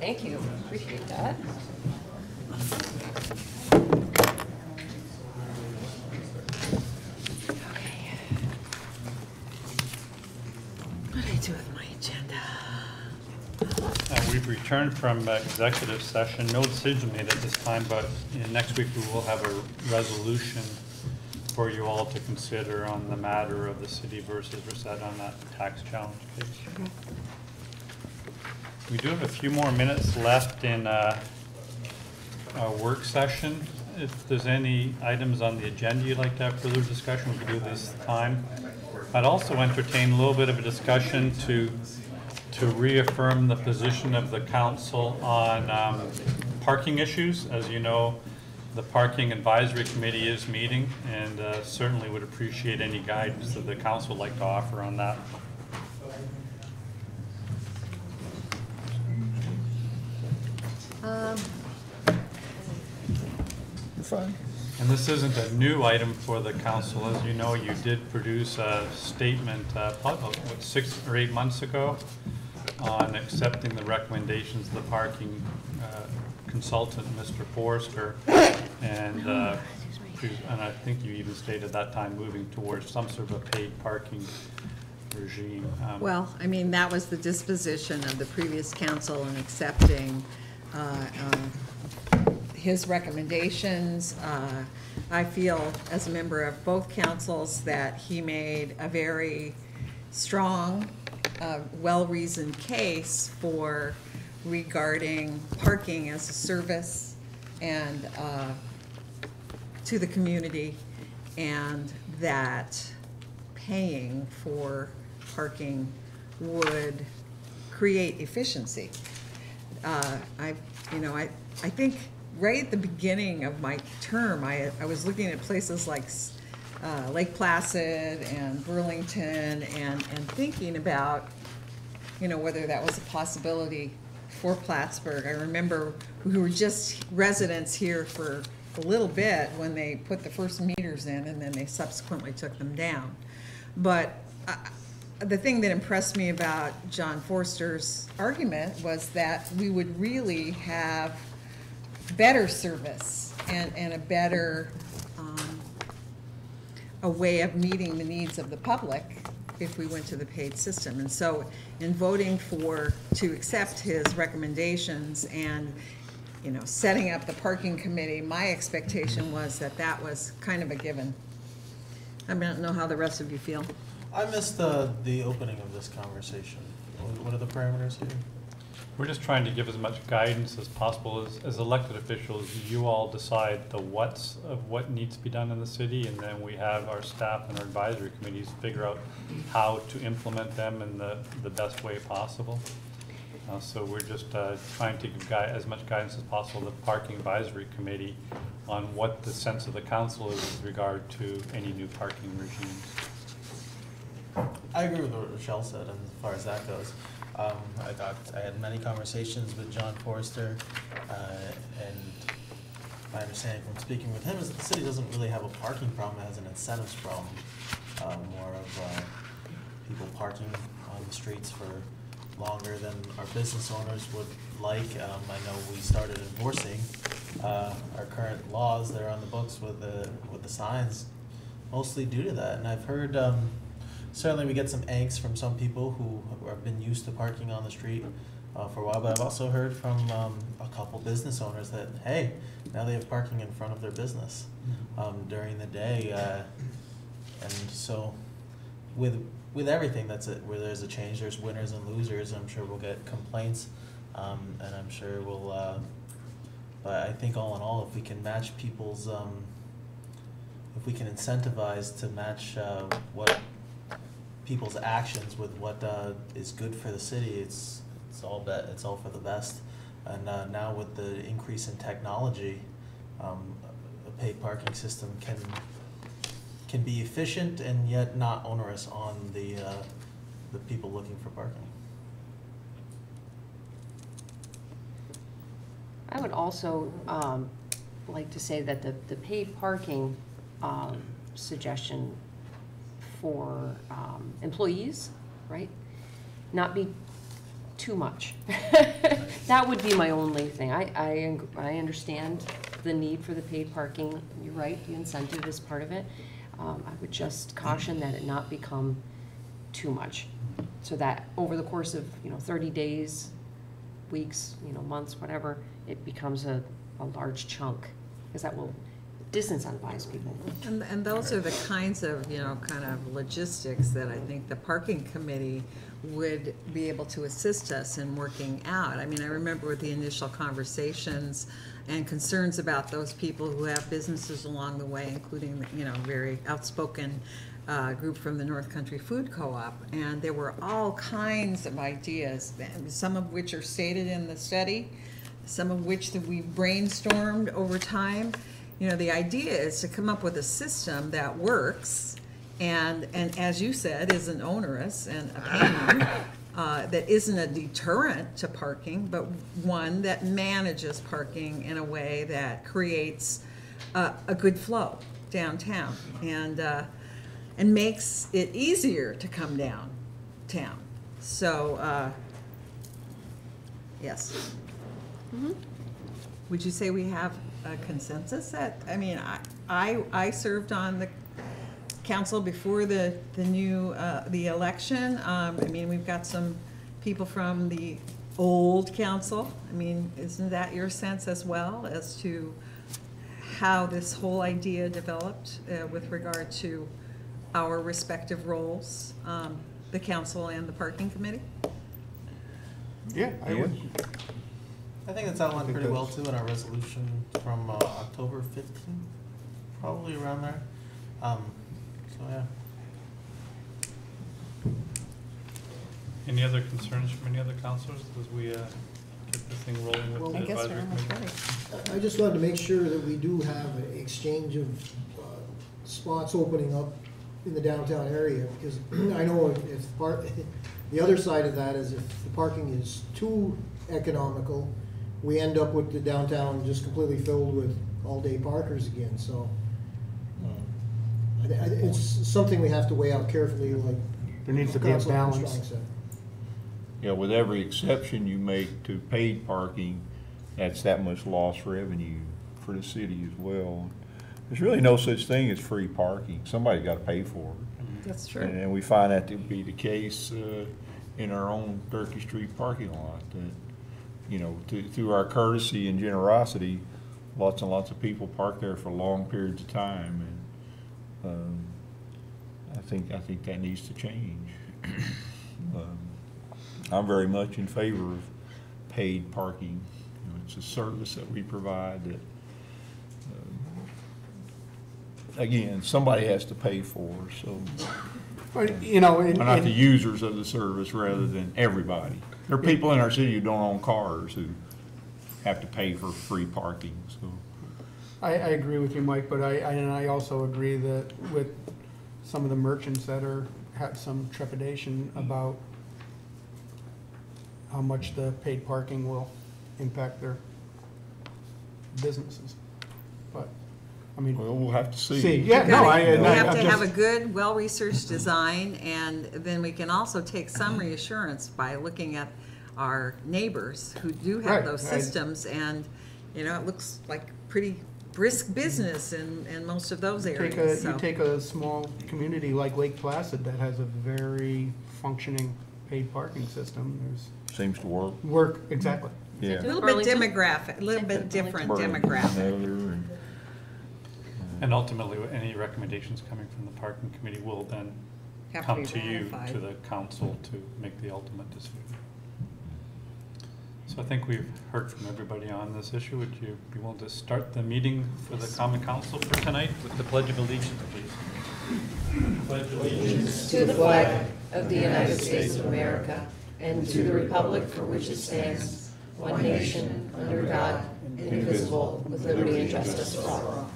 S6: Thank you, appreciate that.
S1: What did I do with my agenda?
S10: We've returned from executive session. No decision made at this time, but next week we will have a resolution for you all to consider on the matter of the city versus Reset on that tax challenge case. We do have a few more minutes left in our work session. If there's any items on the agenda you'd like to have further discussion, we can do this time. I'd also entertain a little bit of a discussion to reaffirm the position of the council on parking issues. As you know, the Parking Advisory Committee is meeting, and certainly would appreciate any guidance that the council would like to offer on that.
S3: Fine.
S10: And this isn't a new item for the council. As you know, you did produce a statement probably about 6 or 8 months ago on accepting the recommendations of the parking consultant, Mr. Forrester, and I think you even stated at that time moving towards some sort of a paid parking regime.
S1: Well, I mean, that was the disposition of the previous council in accepting his recommendations. I feel, as a member of both councils, that he made a very strong, well-reasoned case for regarding parking as a service and to the community, and that paying for parking would create efficiency. I think right at the beginning of my term, I was looking at places like Lake Placid and Burlington and thinking about, whether that was a possibility for Plattsburgh. I remember we were just residents here for a little bit when they put the first meters in, and then they subsequently took them down. But the thing that impressed me about John Forster's argument was that we would really have better service and a better a way of meeting the needs of the public if we went to the paid system. And so in voting to accept his recommendations and setting up the parking committee, my expectation was that was kind of a given. I don't know how the rest of you feel.
S12: I missed the opening of this conversation. What are the parameters here?
S10: We're just trying to give as much guidance as possible. As elected officials, you all decide the what's of what needs to be done in the city, and then we have our staff and our advisory committees figure out how to implement them in the best way possible. So we're just trying to give as much guidance as possible to the Parking Advisory Committee on what the sense of the council is with regard to any new parking regimes.
S12: I agree with what Rochelle said as far as that goes. I thought I had many conversations with John Forrester, and my understanding from speaking with him is that the city doesn't really have a parking problem, it has an incentives problem. More of people parking on the streets for longer than our business owners would like. I know we started enforcing our current laws that are on the books with the signs, mostly due to that. And I've heard certainly we get some angst from some people who have been used to parking on the street for a while, but I've also heard from a couple business owners that, hey, now they have parking in front of their business during the day. And so with everything, that's it. Where there's a change, there's winners and losers. I'm sure we'll get complaints, and I'm sure we'll, but I think all in all, if we can match people's, if we can incentivize to match what people's actions with what is good for the city, it's all for the best. And now with the increase in technology, a paid parking system can be efficient and yet not onerous on the people looking for parking.
S6: I would also like to say that the paid parking suggestion for employees, right, not be too much. That would be my only thing. I understand the need for the paid parking. You're right, the incentive is part of it. I would just caution that it not become too much. So that over the course of, 30 days, weeks, months, whatever, it becomes a large chunk, because that will disincentivize people.
S1: And those are the kinds of, kind of logistics that I think the parking committee would be able to assist us in working out. I mean, I remember with the initial conversations and concerns about those people who have businesses along the way, including, very outspoken group from the North Country Food Co-op, and there were all kinds of ideas, some of which are stated in the study, some of which that we brainstormed over time. The idea is to come up with a system that works and as you said, isn't onerous and a pain, that isn't a deterrent to parking, but one that manages parking in a way that creates a good flow downtown and makes it easier to come downtown. So, yes.
S6: Mm-hmm.
S1: Would you say we have a consensus that, I served on the council before the election. We've got some people from the old council. Isn't that your sense as well as to how this whole idea developed with regard to our respective roles, the council and the parking committee?
S8: Yeah, I would.
S12: I think it's outlined pretty well too in our resolution from October 15th, probably around there. So yeah.
S10: Any other concerns from any other councilors as we get this thing rolling with the
S1: I guess
S10: advisory
S1: we're almost
S10: committee?
S1: ready.
S5: I just wanted to make sure that we do have an exchange of spots opening up in the downtown area, because I know if the other side of that is if the parking is too economical, we end up with the downtown just completely filled with all-day parkers again, so. It's something we have to weigh out carefully, like.
S8: There needs to be a
S5: Councilor
S8: balance.
S5: Armstrong said.
S3: Yeah, with every exception you make to paid parking, that's that much lost revenue for the city as well. There's really no such thing as free parking. Somebody's got to pay for it.
S1: That's true.
S3: And we find that to be the case in our own Turkey Street parking lot. That, through our courtesy and generosity, lots and lots of people park there for long periods of time, and I think that needs to change. I'm very much in favor of paid parking. It's a service that we provide that, again, somebody has to pay for. So,
S8: But,
S3: we're not the users of the service rather than everybody. There are people in our city who don't own cars who have to pay for free parking. So,
S8: I agree with you, Mike, but I also agree that with some of the merchants that have some trepidation about how much the paid parking will impact their businesses. But,
S3: well, we'll have to see.
S8: Yeah,
S1: We
S8: no,
S1: have to have a good, well-researched design, and then we can also take some reassurance by looking at our neighbors who do have
S8: Right,
S1: those systems, and, it looks like pretty brisk business in most of those areas.
S8: You take a small community like Lake Placid that has a very functioning paid parking system.
S3: Seems to work.
S8: Exactly.
S3: Yeah.
S1: A little bit
S6: Burlington?
S1: demographic, a little bit different
S3: Burlington,
S1: demographic.
S3: Nether,
S10: And ultimately, any recommendations coming from the parking committee will then
S1: Have to
S10: come
S1: be
S10: to you,
S1: ratified.
S10: to the council, to make the ultimate decision. So I think we've heard from everybody on this issue. Would you be willing to start the meeting for the common council for tonight with the Pledge of Allegiance, please? Pledge allegiance
S6: To the flag of the United States of America and to the republic for which it stands, one nation, under God, indivisible, with liberty and justice for all.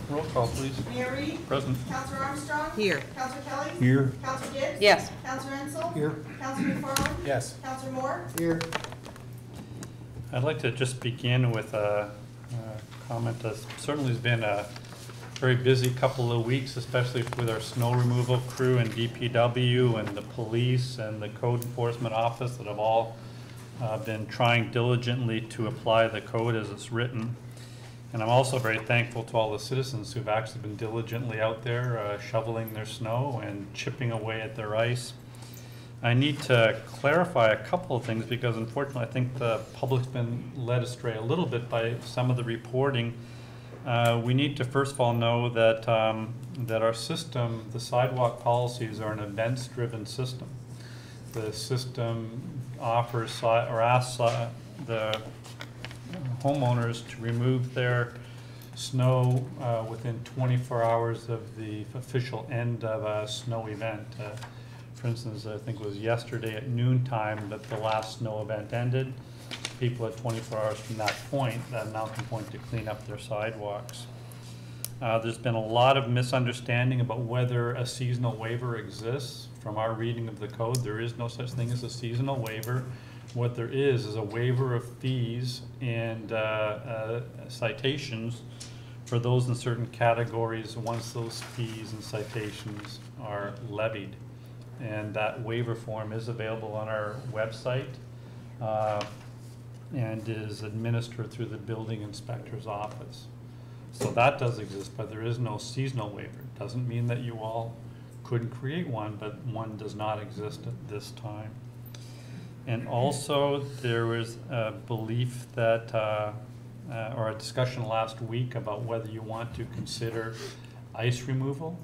S10: Roll call, please.
S7: Mayor Reed?
S10: Present.
S7: Counselor Armstrong?
S1: Here.
S7: Counselor Kelly?
S3: Here.
S7: Counselor Gibbs?
S6: Yes.
S7: Counselor Ensel?
S8: Here.
S7: Counselor McFarland?
S12: Yes.
S7: Counselor Moore?
S5: Here,
S10: I'd like to just begin with a comment. Certainly has been a very busy couple of weeks, especially with our snow removal crew and DPW and the police and the code enforcement office that have all been trying diligently to apply the code as it's written. And I'm also very thankful to all the citizens who've actually been diligently out there shoveling their snow and chipping away at their ice. I need to clarify a couple of things because unfortunately I think the public's been led astray a little bit by some of the reporting. We need to first of all know that, that our system, the sidewalk policies are an events-driven system. The system offers or asks the homeowners to remove their snow within 24 hours of the official end of a snow event. For instance, I think it was yesterday at noontime that the last snow event ended. People at 24 hours from that point, that now can point to clean up their sidewalks. There's been a lot of misunderstanding about whether a seasonal waiver exists. From our reading of the code, there is no such thing as a seasonal waiver. What there is a waiver of fees and citations for those in certain categories once those fees and citations are levied. And that waiver form is available on our website and is administered through the building inspector's office. So that does exist, but there is no seasonal waiver. It doesn't mean that you all couldn't create one, but one does not exist at this time. And also there was a belief that, or a discussion last week about whether you want to consider ice removal.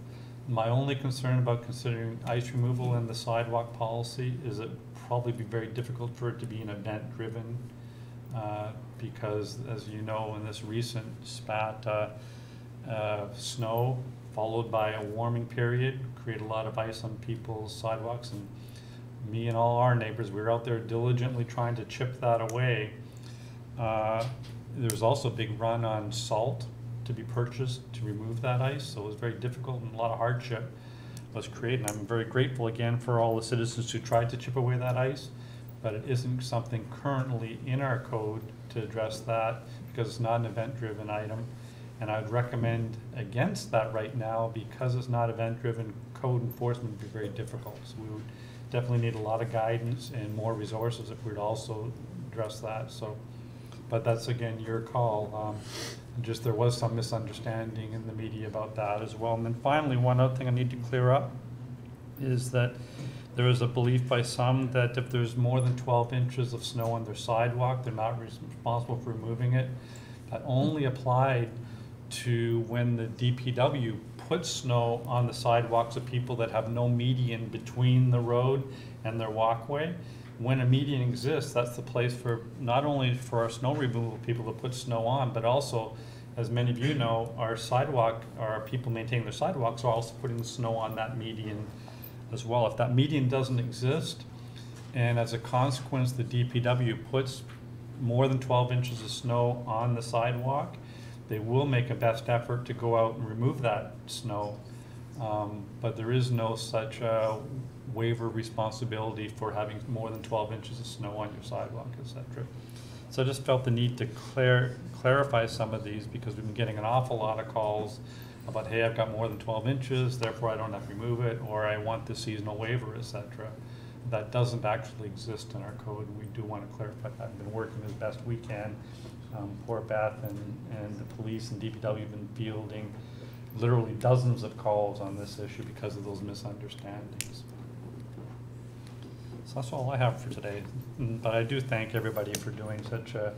S10: My only concern about considering ice removal in the sidewalk policy is it probably be very difficult for it to be an event-driven because, as you know, in this recent spat, snow followed by a warming period created a lot of ice on people's sidewalks, and me and all our neighbors, we were out there diligently trying to chip that away. There was also a big run on salt to be purchased to remove that ice, so it was very difficult and a lot of hardship was created. I'm very grateful again for all the citizens who tried to chip away that ice, but it isn't something currently in our code to address that because it's not an event-driven item. And I would recommend against that right now because it's not event-driven. Code enforcement would be very difficult. So we would definitely need a lot of guidance and more resources if we'd also address that. So, but that's again your call. Just there was some misunderstanding in the media about that as well. And then finally, one other thing I need to clear up is that there is a belief by some that if there's more than 12 inches of snow on their sidewalk, they're not responsible for removing it. That only applied to when the DPW puts snow on the sidewalks of people that have no median between the road and their walkway. When a median exists, that's the place for not only for our snow removal people to put snow on, but also, as many of you know, our sidewalk, our people maintaining their sidewalks are also putting the snow on that median as well. If that median doesn't exist, and as a consequence the DPW puts more than 12 inches of snow on the sidewalk, they will make a best effort to go out and remove that snow. But there is no such waiver responsibility for having more than 12 inches of snow on your sidewalk, etc. So I just felt the need to clarify some of these because we've been getting an awful lot of calls about, hey, I've got more than 12 inches, therefore I don't have to remove it, or I want the seasonal waiver, etc. That doesn't actually exist in our code, and we do want to clarify that. We've been working as best we can. Poor Beth and the police and DPW have been fielding literally dozens of calls on this issue because of those misunderstandings. So that's all I have for today. But I do thank everybody for doing such a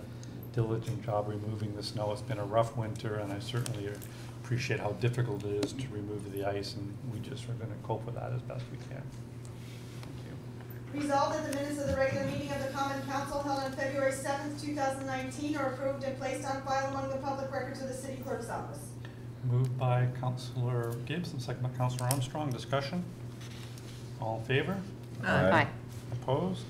S10: diligent job removing the snow. It's been a rough winter, and I certainly appreciate how difficult it is to remove the ice, and we just are going to cope with that as best we can.
S7: Resolved that the minutes of the regular meeting of the Common Council held on February 7th, 2019 are approved and placed on file among the public records of the City Clerk's office.
S10: Moved by Councilor Gibbs and second by Councilor Armstrong. Discussion? All in favor?
S6: Aye.
S10: Opposed?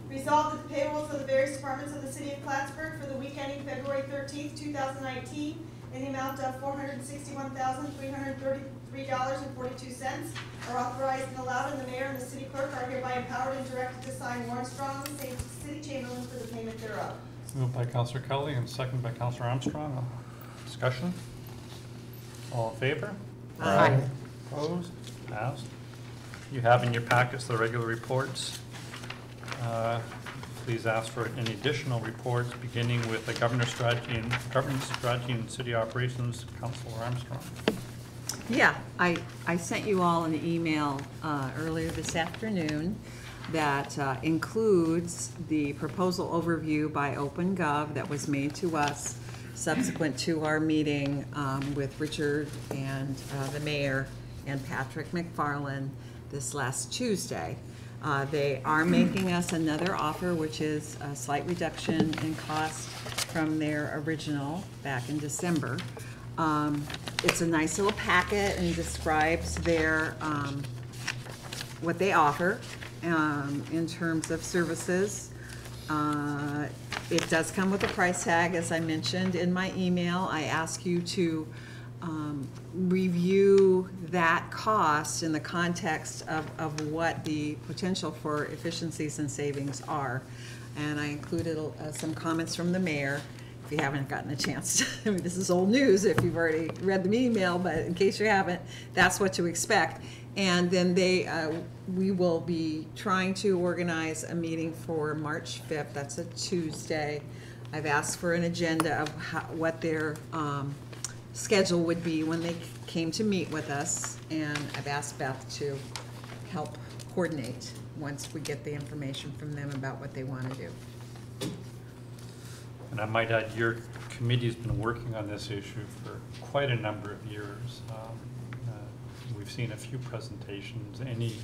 S7: Resolved that the payrolls of the various departments of the City of Plattsburgh for the week ending February 13th, 2019 in the amount of $461,333.42 are authorized and allowed, and the mayor and the city clerk are hereby empowered and directed to sign warrants drawn on the same city chamberlain for the payment thereof.
S10: Moved by Councilor Kelly and second by Councilor Armstrong. Discussion? All in favor?
S6: Aye.
S10: Opposed? Passed. You have in your packets the regular reports. Please ask for any additional reports, beginning with the governance strategy and city operations. Councilor Armstrong.
S1: Yeah, I sent you all an email earlier this afternoon that includes the proposal overview by OpenGov that was made to us subsequent to our meeting with Richard and the mayor and Patrick McFarland this last Tuesday. They are making us another offer, which is a slight reduction in cost from their original back in December. It's a nice little packet and describes their, what they offer in terms of services. It does come with a price tag, as I mentioned in my email. I ask you to review that cost in the context of what the potential for efficiencies and savings are. And I included some comments from the mayor. If you haven't gotten a chance to, I mean, this is old news if you've already read the email, but in case you haven't, that's what to expect. And then we will be trying to organize a meeting for March 5th. That's a Tuesday. I've asked for an agenda of what their schedule would be when they came to meet with us, and I've asked Beth to help coordinate once we get the information from them about what they want to do.
S10: And I might add, your committee's been working on this issue for quite a number of years. We've seen a few presentations. Any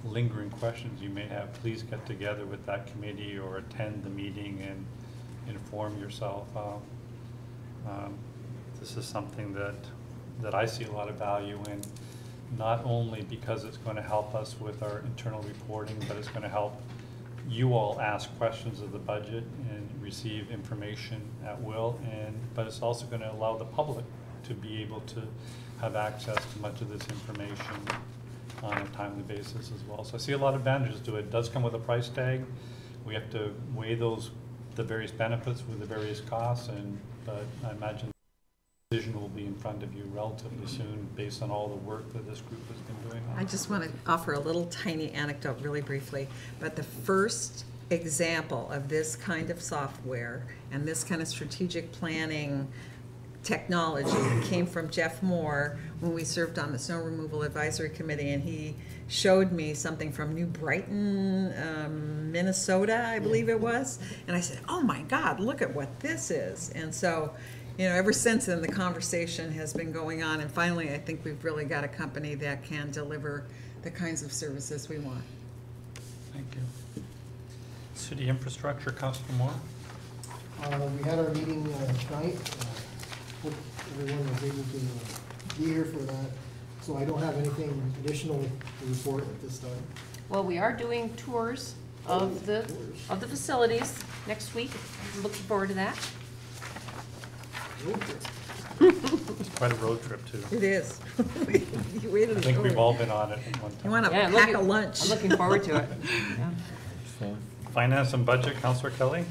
S10: lingering questions you may have, please get together with that committee or attend the meeting and inform yourself. This is something that I see a lot of value in, not only because it's going to help us with our internal reporting, but it's going to help you all ask questions of the budget and receive information at will, but it's also going to allow the public to be able to have access to much of this information on a timely basis as well. So I see a lot of advantages to it. It does come with a price tag. We have to weigh the various benefits with the various costs, but I imagine the decision will be in front of you relatively soon based on all the work that this group has been doing on it.
S1: I just want to offer a little tiny anecdote really briefly, but the first example of this kind of software and this kind of strategic planning technology came from Jeff Moore when we served on the Snow Removal Advisory Committee, and he showed me something from New Brighton, Minnesota, I believe it was, and I said, oh my God, look at what this is. And so, you know, ever since then the conversation has been going on, and finally I think we've really got a company that can deliver the kinds of services we want.
S10: Thank you. City infrastructure, Councilor Moore.
S5: We had our meeting tonight. Hope everyone was able to be here for that. So I don't have anything additional to report at this time.
S6: Well, we are doing tours of the facilities next week. Looking forward to that.
S10: It's quite a road trip too.
S1: It is. You waited
S10: I think we've all been on it at one time.
S1: You want to
S6: Yeah,
S1: pack a lunch.
S6: I'm looking forward to it. Yeah.
S10: Finance and budget, Councilor Kelly.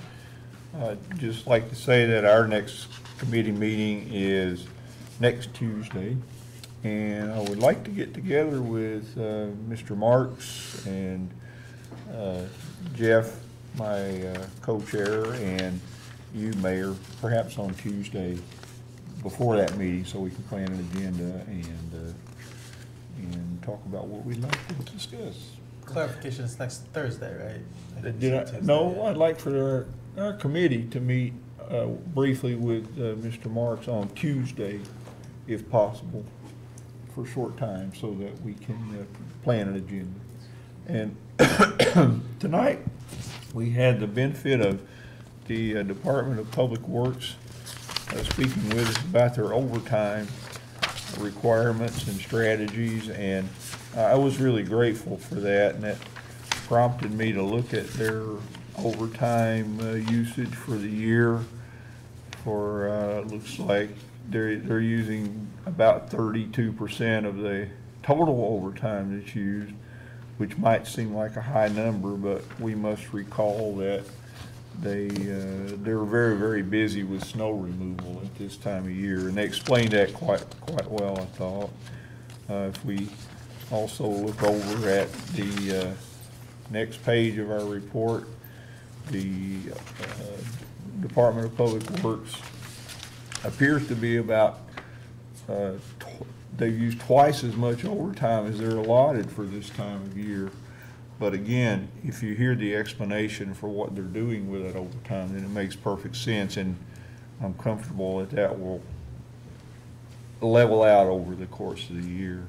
S3: I'd just like to say that our next committee meeting is next Tuesday, and I would like to get together with Mr. Marks and Jeff, my co-chair, and you, Mayor, perhaps on Tuesday before that meeting, so we can plan an agenda and talk about what we'd like to discuss.
S12: Clarification is next Thursday, right?
S3: No, I'd like for our committee to meet briefly with Mr. Marks on Tuesday, if possible, for a short time, so that we can plan an agenda. And tonight, we had the benefit of the Department of Public Works speaking with us about their overtime requirements and strategies, and I was really grateful for that, and that prompted me to look at their overtime usage for the year. For looks like they're using about 32% of the total overtime that's used, which might seem like a high number, but we must recall that they're very, very busy with snow removal at this time of year, and they explained that quite well, I thought. If we also look over at the next page of our report, the Department of Public Works appears to be about, they've used twice as much overtime as they're allotted for this time of year. But again, if you hear the explanation for what they're doing with that overtime, then it makes perfect sense, and I'm comfortable that will level out over the course of the year.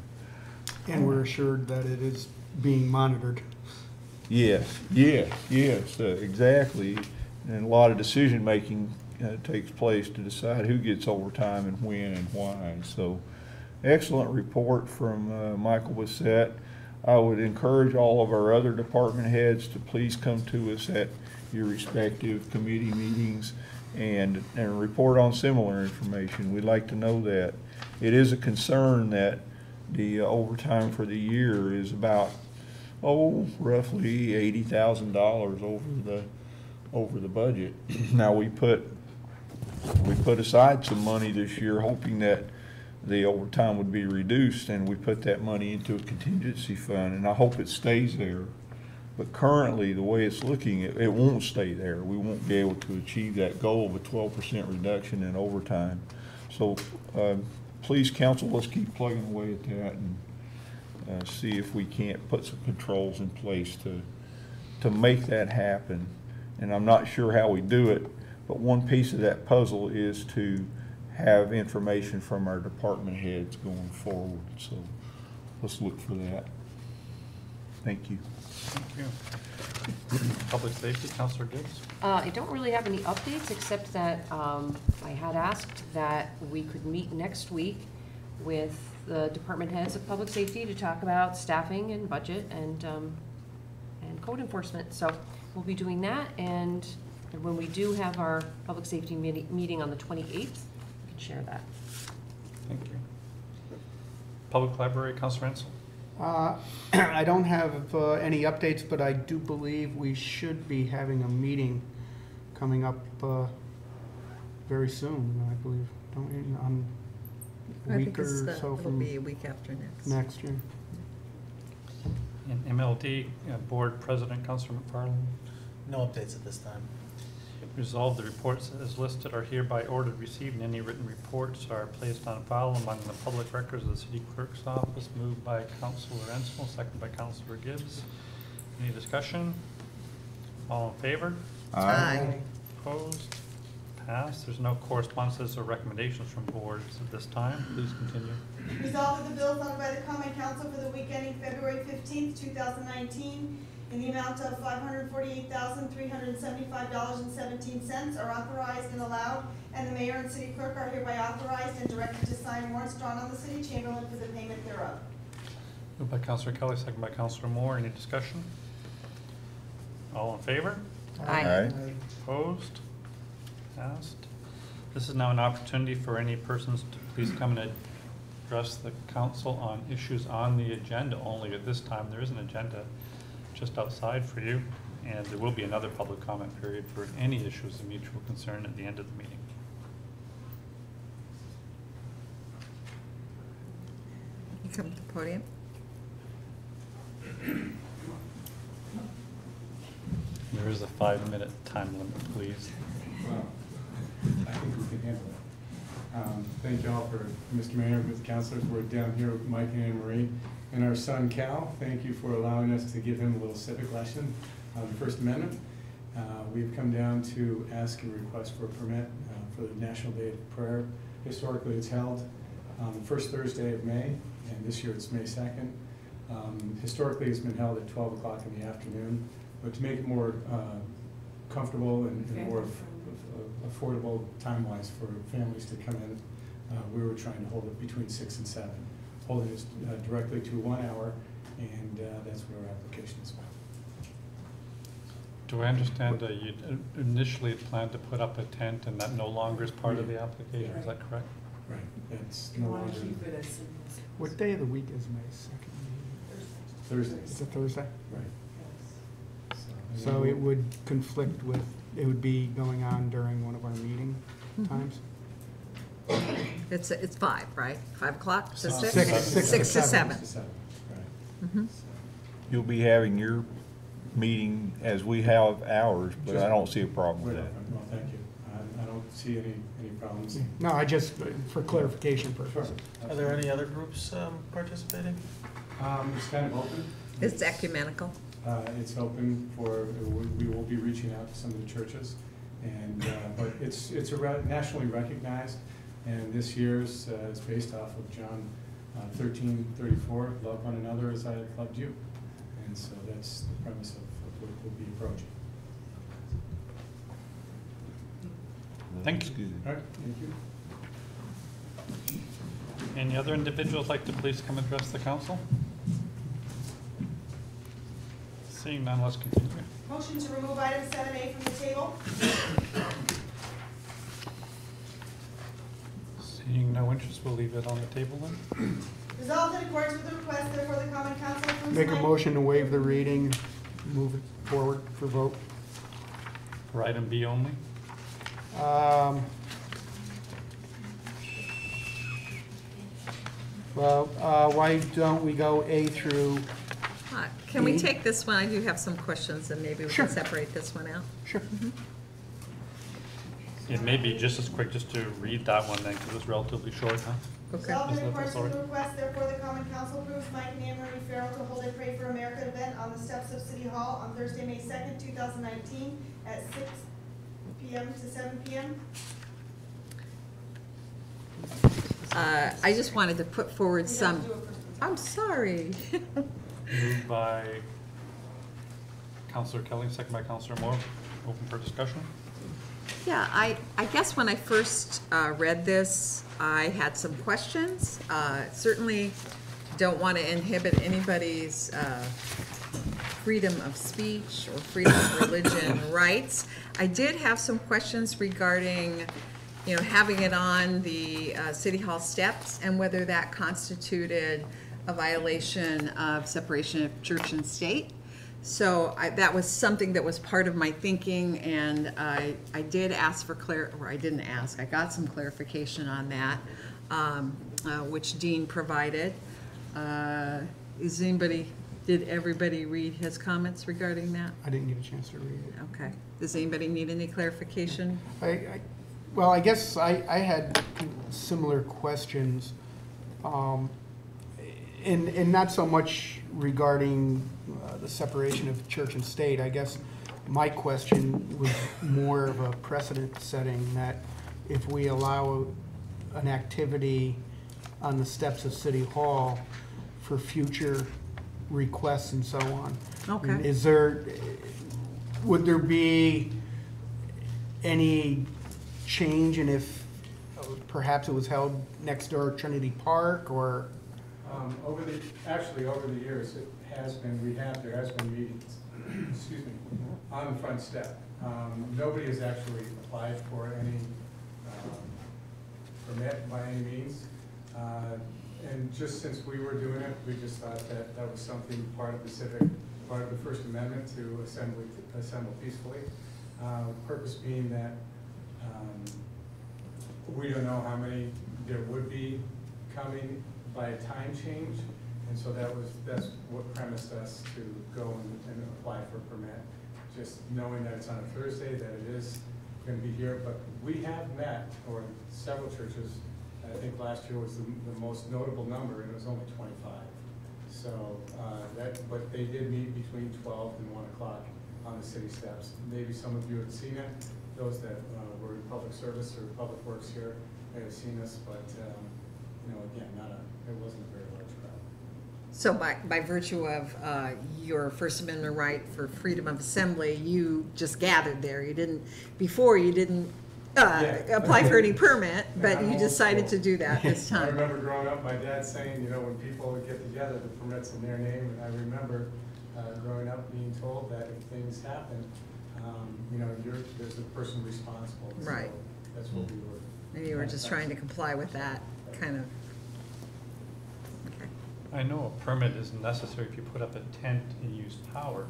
S8: And we're assured that it is being monitored.
S3: Yes, exactly. And a lot of decision-making takes place to decide who gets overtime and when and why. So, excellent report from Michael Bissett. I would encourage all of our other department heads to please come to us at your respective committee meetings and report on similar information. We'd like to know that. It is a concern that the overtime for the year is about, roughly $80,000 over the budget. Now, we put aside some money this year hoping that the overtime would be reduced, and we put that money into a contingency fund, and I hope it stays there. But currently, the way it's looking, it won't stay there. We won't be able to achieve that goal of a 12% reduction in overtime. So please, council, let's keep plugging away at that and see if we can't put some controls in place to make that happen. And I'm not sure how we do it, but one piece of that puzzle is to have information from our department heads going forward. So let's look for that. Thank you.
S10: Thank you. Public safety, Councilor Gibbs.
S6: I don't really have any updates, except that I had asked that we could meet next week with the department heads of public safety to talk about staffing and budget and code enforcement. So we'll be doing that, and when we do have our public safety meeting on the 28th, we can share that.
S10: Thank you. Public library, Councilor Ansel.
S8: I don't have any updates, but I do believe we should be having a meeting coming up very soon, I believe. Don't we? On a week or so
S1: it'll be a week after
S8: next year.
S10: And MLD, Board President, Councilor McFarland.
S12: No updates at this time.
S10: Resolved, the reports as listed are hereby ordered received, and any written reports are placed on file among the public records of the city clerk's office. Moved by Councilor Ensel, second by Councilor Gibbs. Any discussion? All in favor?
S1: Aye.
S10: Opposed? Passed. There's no correspondences or recommendations from boards at this time. Please continue.
S7: Resolved that the bills offered by the common council for the week ending February 15th, 2019, in the amount of $548,375.17 are authorized and allowed, and the mayor and city clerk are hereby authorized and directed to sign warrants drawn on the city chamberlain for the payment thereof.
S10: Moved by Councilor Kelly, second by Councilor Moore. Any discussion? All in favor?
S1: Aye.
S10: Opposed? Passed. This is now an opportunity for any persons to please come and address the council on issues on the agenda only. At this time, there is an agenda just outside for you, and there will be another public comment period for any issues of mutual concern at the end of the meeting.
S1: You come to the podium.
S10: There is a 5-minute time limit, please.
S15: Well, I think we can handle it. Thank you all for, Mr. Mayor, Mr. Councilors. We're down here with Mike and Anne Marie and our son Cal. Thank you for allowing us to give him a little civic lesson on the First Amendment. We've come down to ask and request for a permit for the National Day of Prayer. Historically, it's held on the first Thursday of May, and this year it's May 2nd. Historically, it's been held at 12 o'clock in the afternoon, but to make it more comfortable and more affordable time-wise for families to come in, we were trying to hold it between 6 and 7, holding it directly to 1 hour, and that's what our application is about.
S10: Do I understand you initially planned to put up a tent and that no longer is part of the application? Is that correct?
S15: Right. That's no longer.
S8: What day of the week is May 2nd?
S15: Thursday.
S8: It's a Thursday?
S15: Right.
S8: So it would conflict with it would be going on during one of our meeting times.
S1: It's 5, right? 5 o'clock to 6?
S8: Six to
S1: 6 to 7.
S15: 6 to 7, right.
S1: Mhm.
S3: You'll be having your meeting as we have ours, but I don't see a problem with that.
S15: Well, thank you. I don't see any problems.
S8: No, I just, for clarification
S15: Sure.
S8: purposes.
S12: Are there any other groups participating?
S15: It's kind of open.
S1: It's ecumenical.
S15: It's open for, we will be reaching out to some of the churches, and, but it's nationally recognized, and this year's is based off of John 13:34, love one another as I have loved you. And so that's the premise of what we'll be approaching.
S10: Thank you.
S15: All right, thank you.
S10: Any other individuals like to please come address the council? Seeing none, let's continue.
S7: Motion to remove item 7A from the table.
S10: Seeing no interest, we'll leave it on the table then.
S7: Resolved in accordance with the request, therefore the common council approves.
S8: Make a motion to waive the reading, move it forward for vote.
S10: For item B only.
S8: Well, why don't we go A through,
S1: Can we take this one? I do have some questions, and maybe we
S8: Sure.
S1: can separate this one out.
S8: sure.
S10: It may be just as quick just to read that one then, because it's relatively short, huh?
S1: Okay.
S7: Resolved in
S10: Is that
S7: accordance with the
S10: sorry?
S7: request, therefore the common council approves Mike and Anne Marie Farrell to hold a Pray for America event on the steps of City Hall on Thursday, May 2nd, 2019 at 6 p.m. to 7 p.m.
S1: I just wanted to put forward
S7: We have
S1: some,
S7: to do it first.
S1: I'm sorry.
S10: Moved by Councilor Kelly, second by Councilor Moore. Open for discussion.
S1: Yeah, I guess when I first read this, I had some questions. Certainly don't want to inhibit anybody's freedom of speech or freedom of religion rights. I did have some questions regarding, you know, having it on the City Hall steps and whether that constituted a violation of separation of church and state. So that was something that was part of my thinking, and I did ask for I didn't ask, I got some clarification on that, which Dean provided. Did everybody read his comments regarding that?
S8: I didn't get a chance to read it.
S1: Okay. Does anybody need any clarification?
S8: Well, I guess I had similar questions, and not so much regarding the separation of church and state. I guess my question was more of a precedent setting, that if we allow an activity on the steps of City Hall for future requests and so on.
S1: Okay.
S8: Would there be any change in if perhaps it was held next door at Trinity Park, or?
S15: Over the years, there has been meetings, excuse me, on the front step. Nobody has actually applied for any permit by any means. And just since we were doing it, we just thought that that was something part of the First Amendment to assemble peacefully. Purpose being that we don't know how many there would be coming by a time change, and so that's what premised us to go and apply for a permit, just knowing that it's on a Thursday, that it is going to be here. But we have met, or several churches, I think last year was the most notable number, and it was only 25. So but they did meet between 12 and 1 o'clock on the city steps. Maybe some of you have seen it. Those that were in public service or public works here may have seen us, but you know, again, it wasn't a very large crowd.
S1: So by virtue of your First Amendment right for freedom of assembly, you just gathered there. You didn't apply for any permit, but you decided to do that this
S15: I
S1: time.
S15: remember growing up, my dad saying, you know, when people would get together, the permit's in their name, and I remember growing up being told that if things happen, you know, there's a person responsible.
S1: Right.
S15: So that's what we were.
S1: And you were just trying to comply with that, kind of. Okay.
S10: I know a permit is necessary if you put up a tent and use power.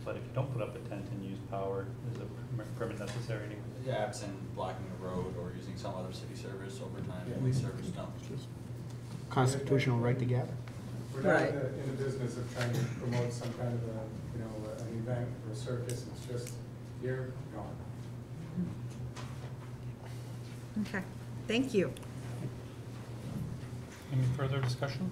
S10: but if you don't put up a tent and use power, is a permit necessary anyway?
S16: Yeah, absent blocking the road or using some other city service, overtime, police service, no.
S8: Constitutional right to gather.
S15: We're not
S1: Right.
S15: in the business of trying to promote some kind of a, you know, an event or a circus, it's just here, gone.
S1: Okay, thank you.
S10: Any further discussion?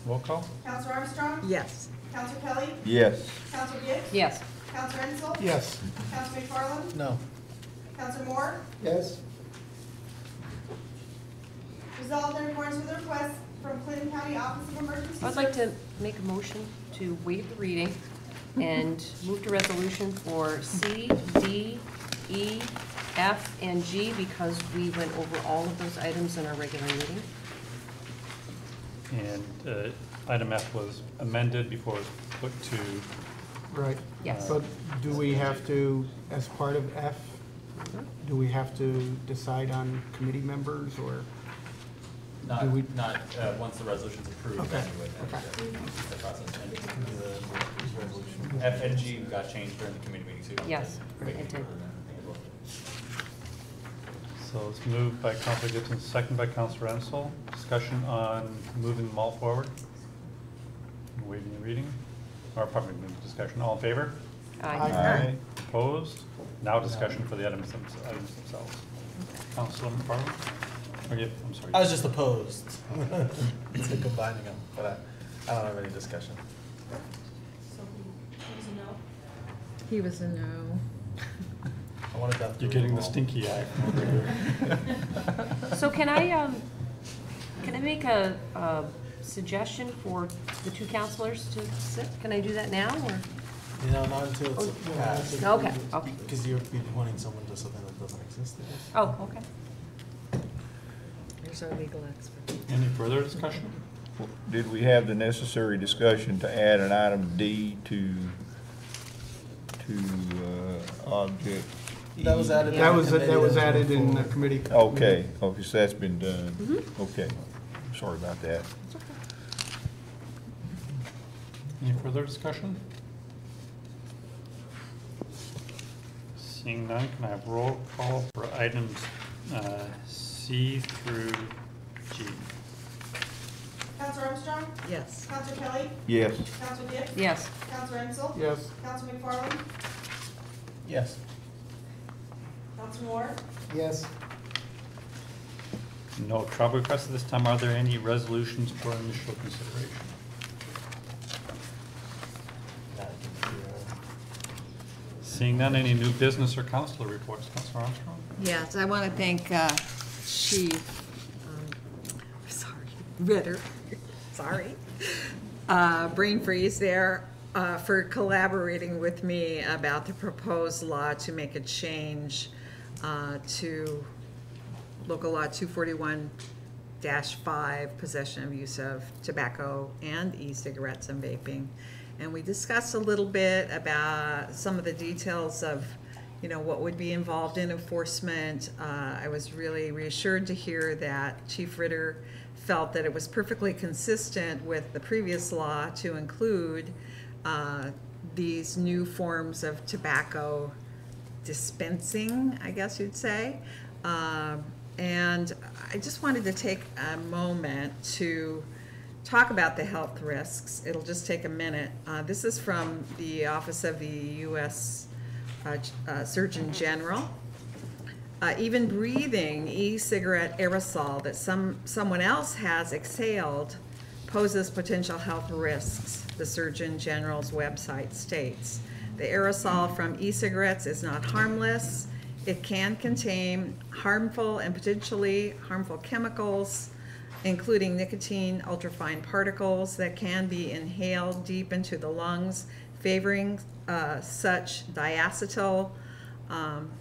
S10: Roll call?
S7: Counselor Armstrong?
S1: Yes.
S7: Counselor Kelly?
S3: Yes.
S7: Counselor Gibbs?
S6: Yes.
S7: Counselor Ensel?
S8: Yes.
S7: Counselor McFarland?
S12: No.
S7: Counselor Moore?
S5: Yes?
S7: Resolved in accordance with the request from Clinton County Office of Emergency
S6: I'd like to
S7: Services.
S6: make a motion to waive the reading and move to resolution for C, D, E, F, and G because we went over all of those items in our regular meeting.
S10: And item F was amended before it was put to,
S8: Right.
S6: Yes.
S8: But do we have to, as part of F, do we have to decide on committee members or?
S16: Not,
S8: Do we-
S16: once the resolution's approved,
S8: Okay,
S16: then you would
S8: okay.
S16: the process. F and G got changed during the committee meeting, so you don't have
S6: Yes,
S16: to wait
S6: it
S16: for
S6: did.
S16: them.
S10: so it's moved by Councilor Gibson, second by Councilor Ensel. Discussion on moving them all forward. Waiving the reading, or probably discussion, all in favor?
S8: Aye.
S10: Opposed? Now discussion for the items themselves. Councilor McFarland? Or, yeah, I'm sorry.
S12: I was just opposed to combining them, but I don't have any discussion.
S1: He was a no.
S12: I wanted that.
S10: You're getting the stinky eye from over here.
S6: So can I make a suggestion for the two counselors to sit? Can I do that now, or?
S12: You know, not until it's passed.
S6: Okay, okay.
S12: Because you're wanting someone to something that doesn't exist. I guess.
S6: Oh, okay.
S1: There's our legal expert.
S10: Any further discussion?
S3: Did we have the necessary discussion to add an item D to object E?
S12: That was added.
S8: That was added in the committee.
S3: Okay, okay, so that's been done. Okay, sorry about that.
S10: Any further discussion? Seeing none, can I have roll call for items C through G?
S7: Counselor Armstrong?
S1: Yes.
S7: Counselor Kelly?
S3: Yes.
S7: Counselor Gibbs?
S6: Yes.
S7: Counselor Ensel?
S8: Yes.
S7: Counselor McFarland?
S12: Yes.
S7: Counselor Moore?
S5: Yes?
S10: No travel requests at this time. Are there any resolutions for initial consideration? Seeing none, any new business or councilor reports? Councilor Armstrong?
S1: Yes, I want to thank Chief, Ritter, sorry, brain freeze there, for collaborating with me about the proposed law to make a change to local law 241-5, possession of use of tobacco and e-cigarettes and vaping. And we discussed a little bit about some of the details of, you know, what would be involved in enforcement. I was really reassured to hear that Chief Ritter felt that it was perfectly consistent with the previous law to include these new forms of tobacco dispensing, I guess you'd say. And I just wanted to take a moment to talk about the health risks. It'll just take a minute. This is from the Office of the U.S. Surgeon General. Even breathing e-cigarette aerosol that someone else has exhaled poses potential health risks, the Surgeon General's website states. The aerosol from e-cigarettes is not harmless. It can contain harmful and potentially harmful chemicals, including nicotine ultrafine particles that can be inhaled deep into the lungs, favoring such diacetyl,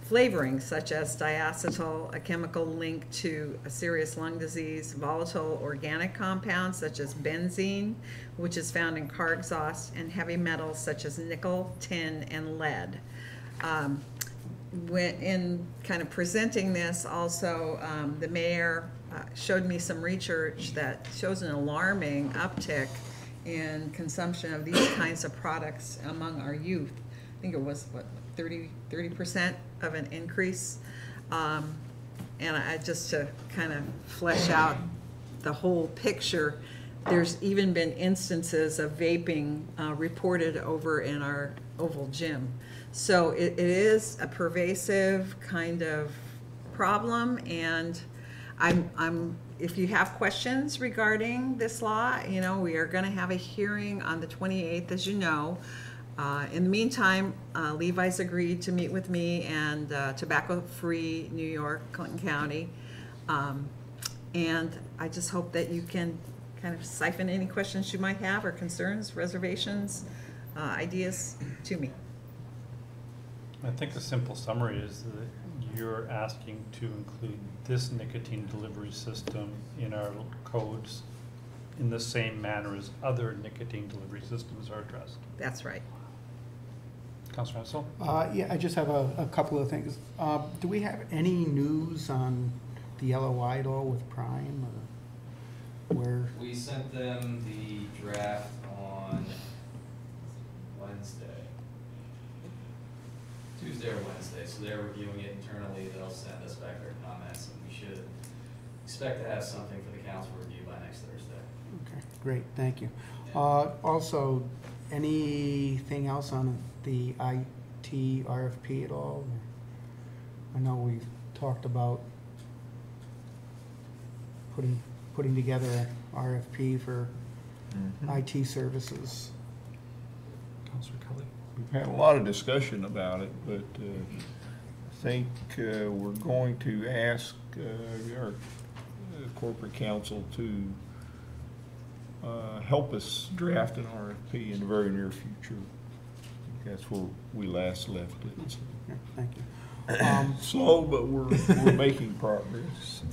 S1: flavoring such as diacetyl, a chemical linked to a serious lung disease, volatile organic compounds such as benzene, which is found in car exhaust, and heavy metals such as nickel, tin, and lead. When in kind of presenting this, also the mayor showed me some research that shows an alarming uptick in consumption of these kinds of products among our youth. I think it was, what, 30% of an increase. And I just to kind of flesh out the whole picture, there's even been instances of vaping reported over in our Oval Gym. So it is a pervasive kind of problem, and if you have questions regarding this law, you know, we are going to have a hearing on the 28th, as you know. In the meantime, Levi's agreed to meet with me and Tobacco Free New York, Clinton County. And I just hope that you can kind of siphon any questions you might have or concerns, reservations, ideas to me.
S10: I think the simple summary is that you're asking to include this nicotine delivery system in our codes in the same manner as other nicotine delivery systems are addressed.
S1: That's right.
S10: Councilor Russell?
S8: Yeah, I just have a couple of things. Do we have any news on the LOI at all with Prime, or where?
S9: We sent them the draft on Tuesday or Wednesday, so they're reviewing it internally. They'll send us back their comments, and we should expect to have something for the council review by next Thursday.
S8: Okay, great, thank you. Also, anything else on the IT RFP at all? I know we've talked about putting together an RFP for IT services.
S10: Councilor Kelly?
S3: We've had a lot of discussion about it, but I think we're going to ask our corporate counsel to help us draft an RFP in the very near future. That's where we last left it. So.
S8: Yeah, thank you.
S3: Slow, but we're making progress.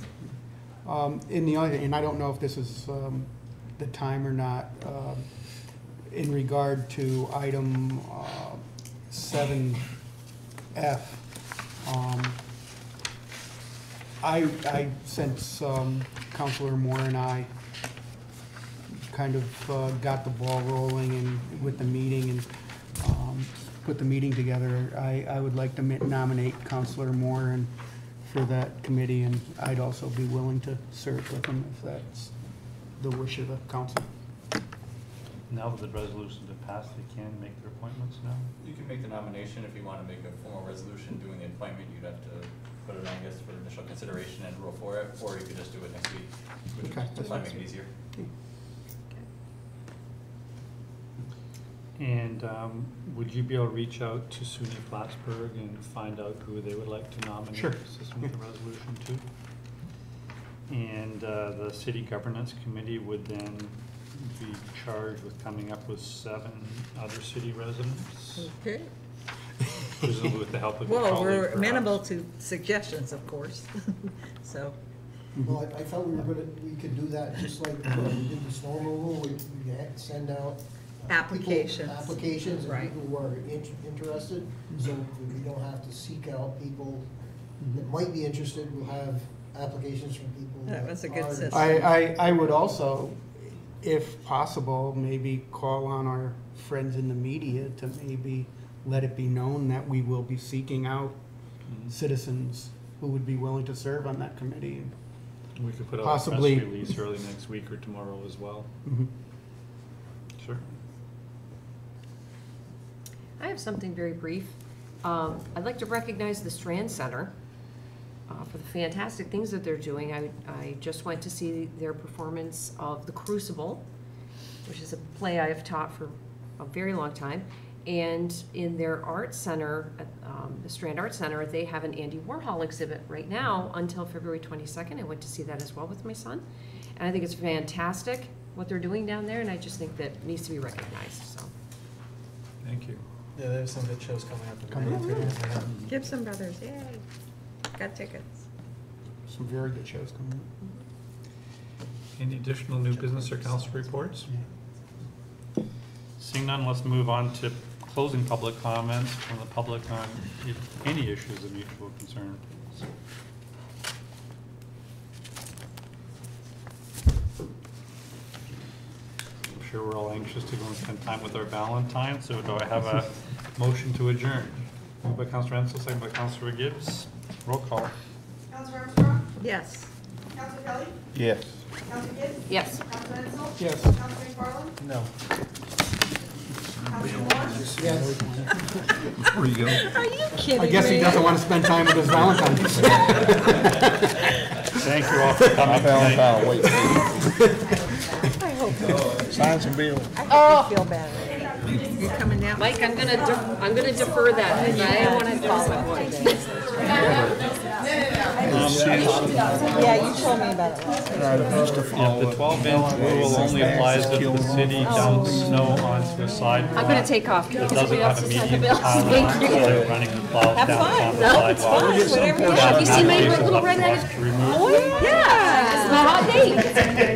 S8: In the other, and I don't know if this is the time or not, in regard to item 7F, I since Councilor Moore and I kind of got the ball rolling and with the meeting and put the meeting together, I would like to nominate Councilor Moore and for that committee, and I'd also be willing to serve with him if that's the wish of the council.
S10: Now that the resolutions have passed, they can make their appointments now?
S16: You can make the nomination. If you want to make a formal resolution doing the appointment, you'd have to put it on, I guess, for initial consideration and rule for it, or you could just do it next week, which
S8: Okay,
S16: would might make it easier.
S10: And would you be able to reach out to SUNY Plattsburgh and find out who they would like to nominate?
S8: Sure.
S10: Consistent with the resolution too? And the city governance committee would then be charged with coming up with 7 other city residents?
S1: Okay.
S10: Presumably with the help of your
S1: Well,
S10: colleague,
S1: we're
S10: perhaps.
S1: amenable to suggestions, of course. So,
S5: Well, I thought we could do that just like we did the snow removal, we had to send out
S1: applications.
S5: Applications
S1: Right.
S5: and people who are interested, so we don't have to seek out people that might be interested. We'll have applications from people.
S1: That was a good
S5: are-
S1: system.
S8: I would also, if possible, maybe call on our friends in the media to maybe let it be known that we will be seeking out citizens who would be willing to serve on that committee.
S10: We could put out
S8: Possibly-
S10: a press release early next week or tomorrow as well. Sure.
S6: I have something very brief. I'd like to recognize the Strand Center for the fantastic things that they're doing. I just went to see their performance of The Crucible, which is a play I have taught for a very long time. And in their art center, the Strand Art Center, they have an Andy Warhol exhibit right now until February 22nd. I went to see that as well with my son. And I think it's fantastic what they're doing down there, and I just think that it needs to be recognized, so.
S10: Thank you.
S12: Yeah, there's some good shows coming up.
S1: Gibson Brothers, yay. Got tickets.
S8: Some very good shows coming up.
S10: Any additional new business or council reports? Seeing none, let's move on to closing public comments from the public on any issues of mutual concern. I'm sure we're all anxious to go and spend time with our Valentine, so do I have a motion to adjourn? Moved by Counselor Ansel, second by Counselor Gibbs. Roll call.
S7: Counselor Armstrong?
S1: Yes.
S7: Counselor Kelly?
S3: Yes.
S7: Counselor Gibbs?
S6: Yes.
S7: Counselor Ansel?
S8: Yes.
S7: Counselor McFarland?
S12: No.
S7: Counselor Moore?
S5: Yes.
S3: Where you going?
S1: Are you kidding
S8: I guess he
S1: me?
S8: doesn't want to spend time with his Valentine.
S10: Thank you all for coming tonight.
S3: Valentine, wait.
S1: I hope so.
S3: Sign some bills.
S1: I feel bad. You coming down?
S6: Mike, I'm gonna defer that, because I don't wanna call my boy.
S1: Yeah, you told me about it last night.
S10: If the 12-inch rule only applies if the city dumps snow onto a sidewalk.
S6: I'm gonna take off.
S10: It doesn't have a median pile
S6: Thank you.
S10: like running the plows
S1: Have
S10: down
S1: fun.
S10: on the
S1: No, it's
S10: sidewalk.
S1: fine. Whatever you
S6: Have you seen my
S10: Applications
S6: little
S10: up to us
S6: red-headed
S10: to remove
S6: boy? Yeah, it's my hot date.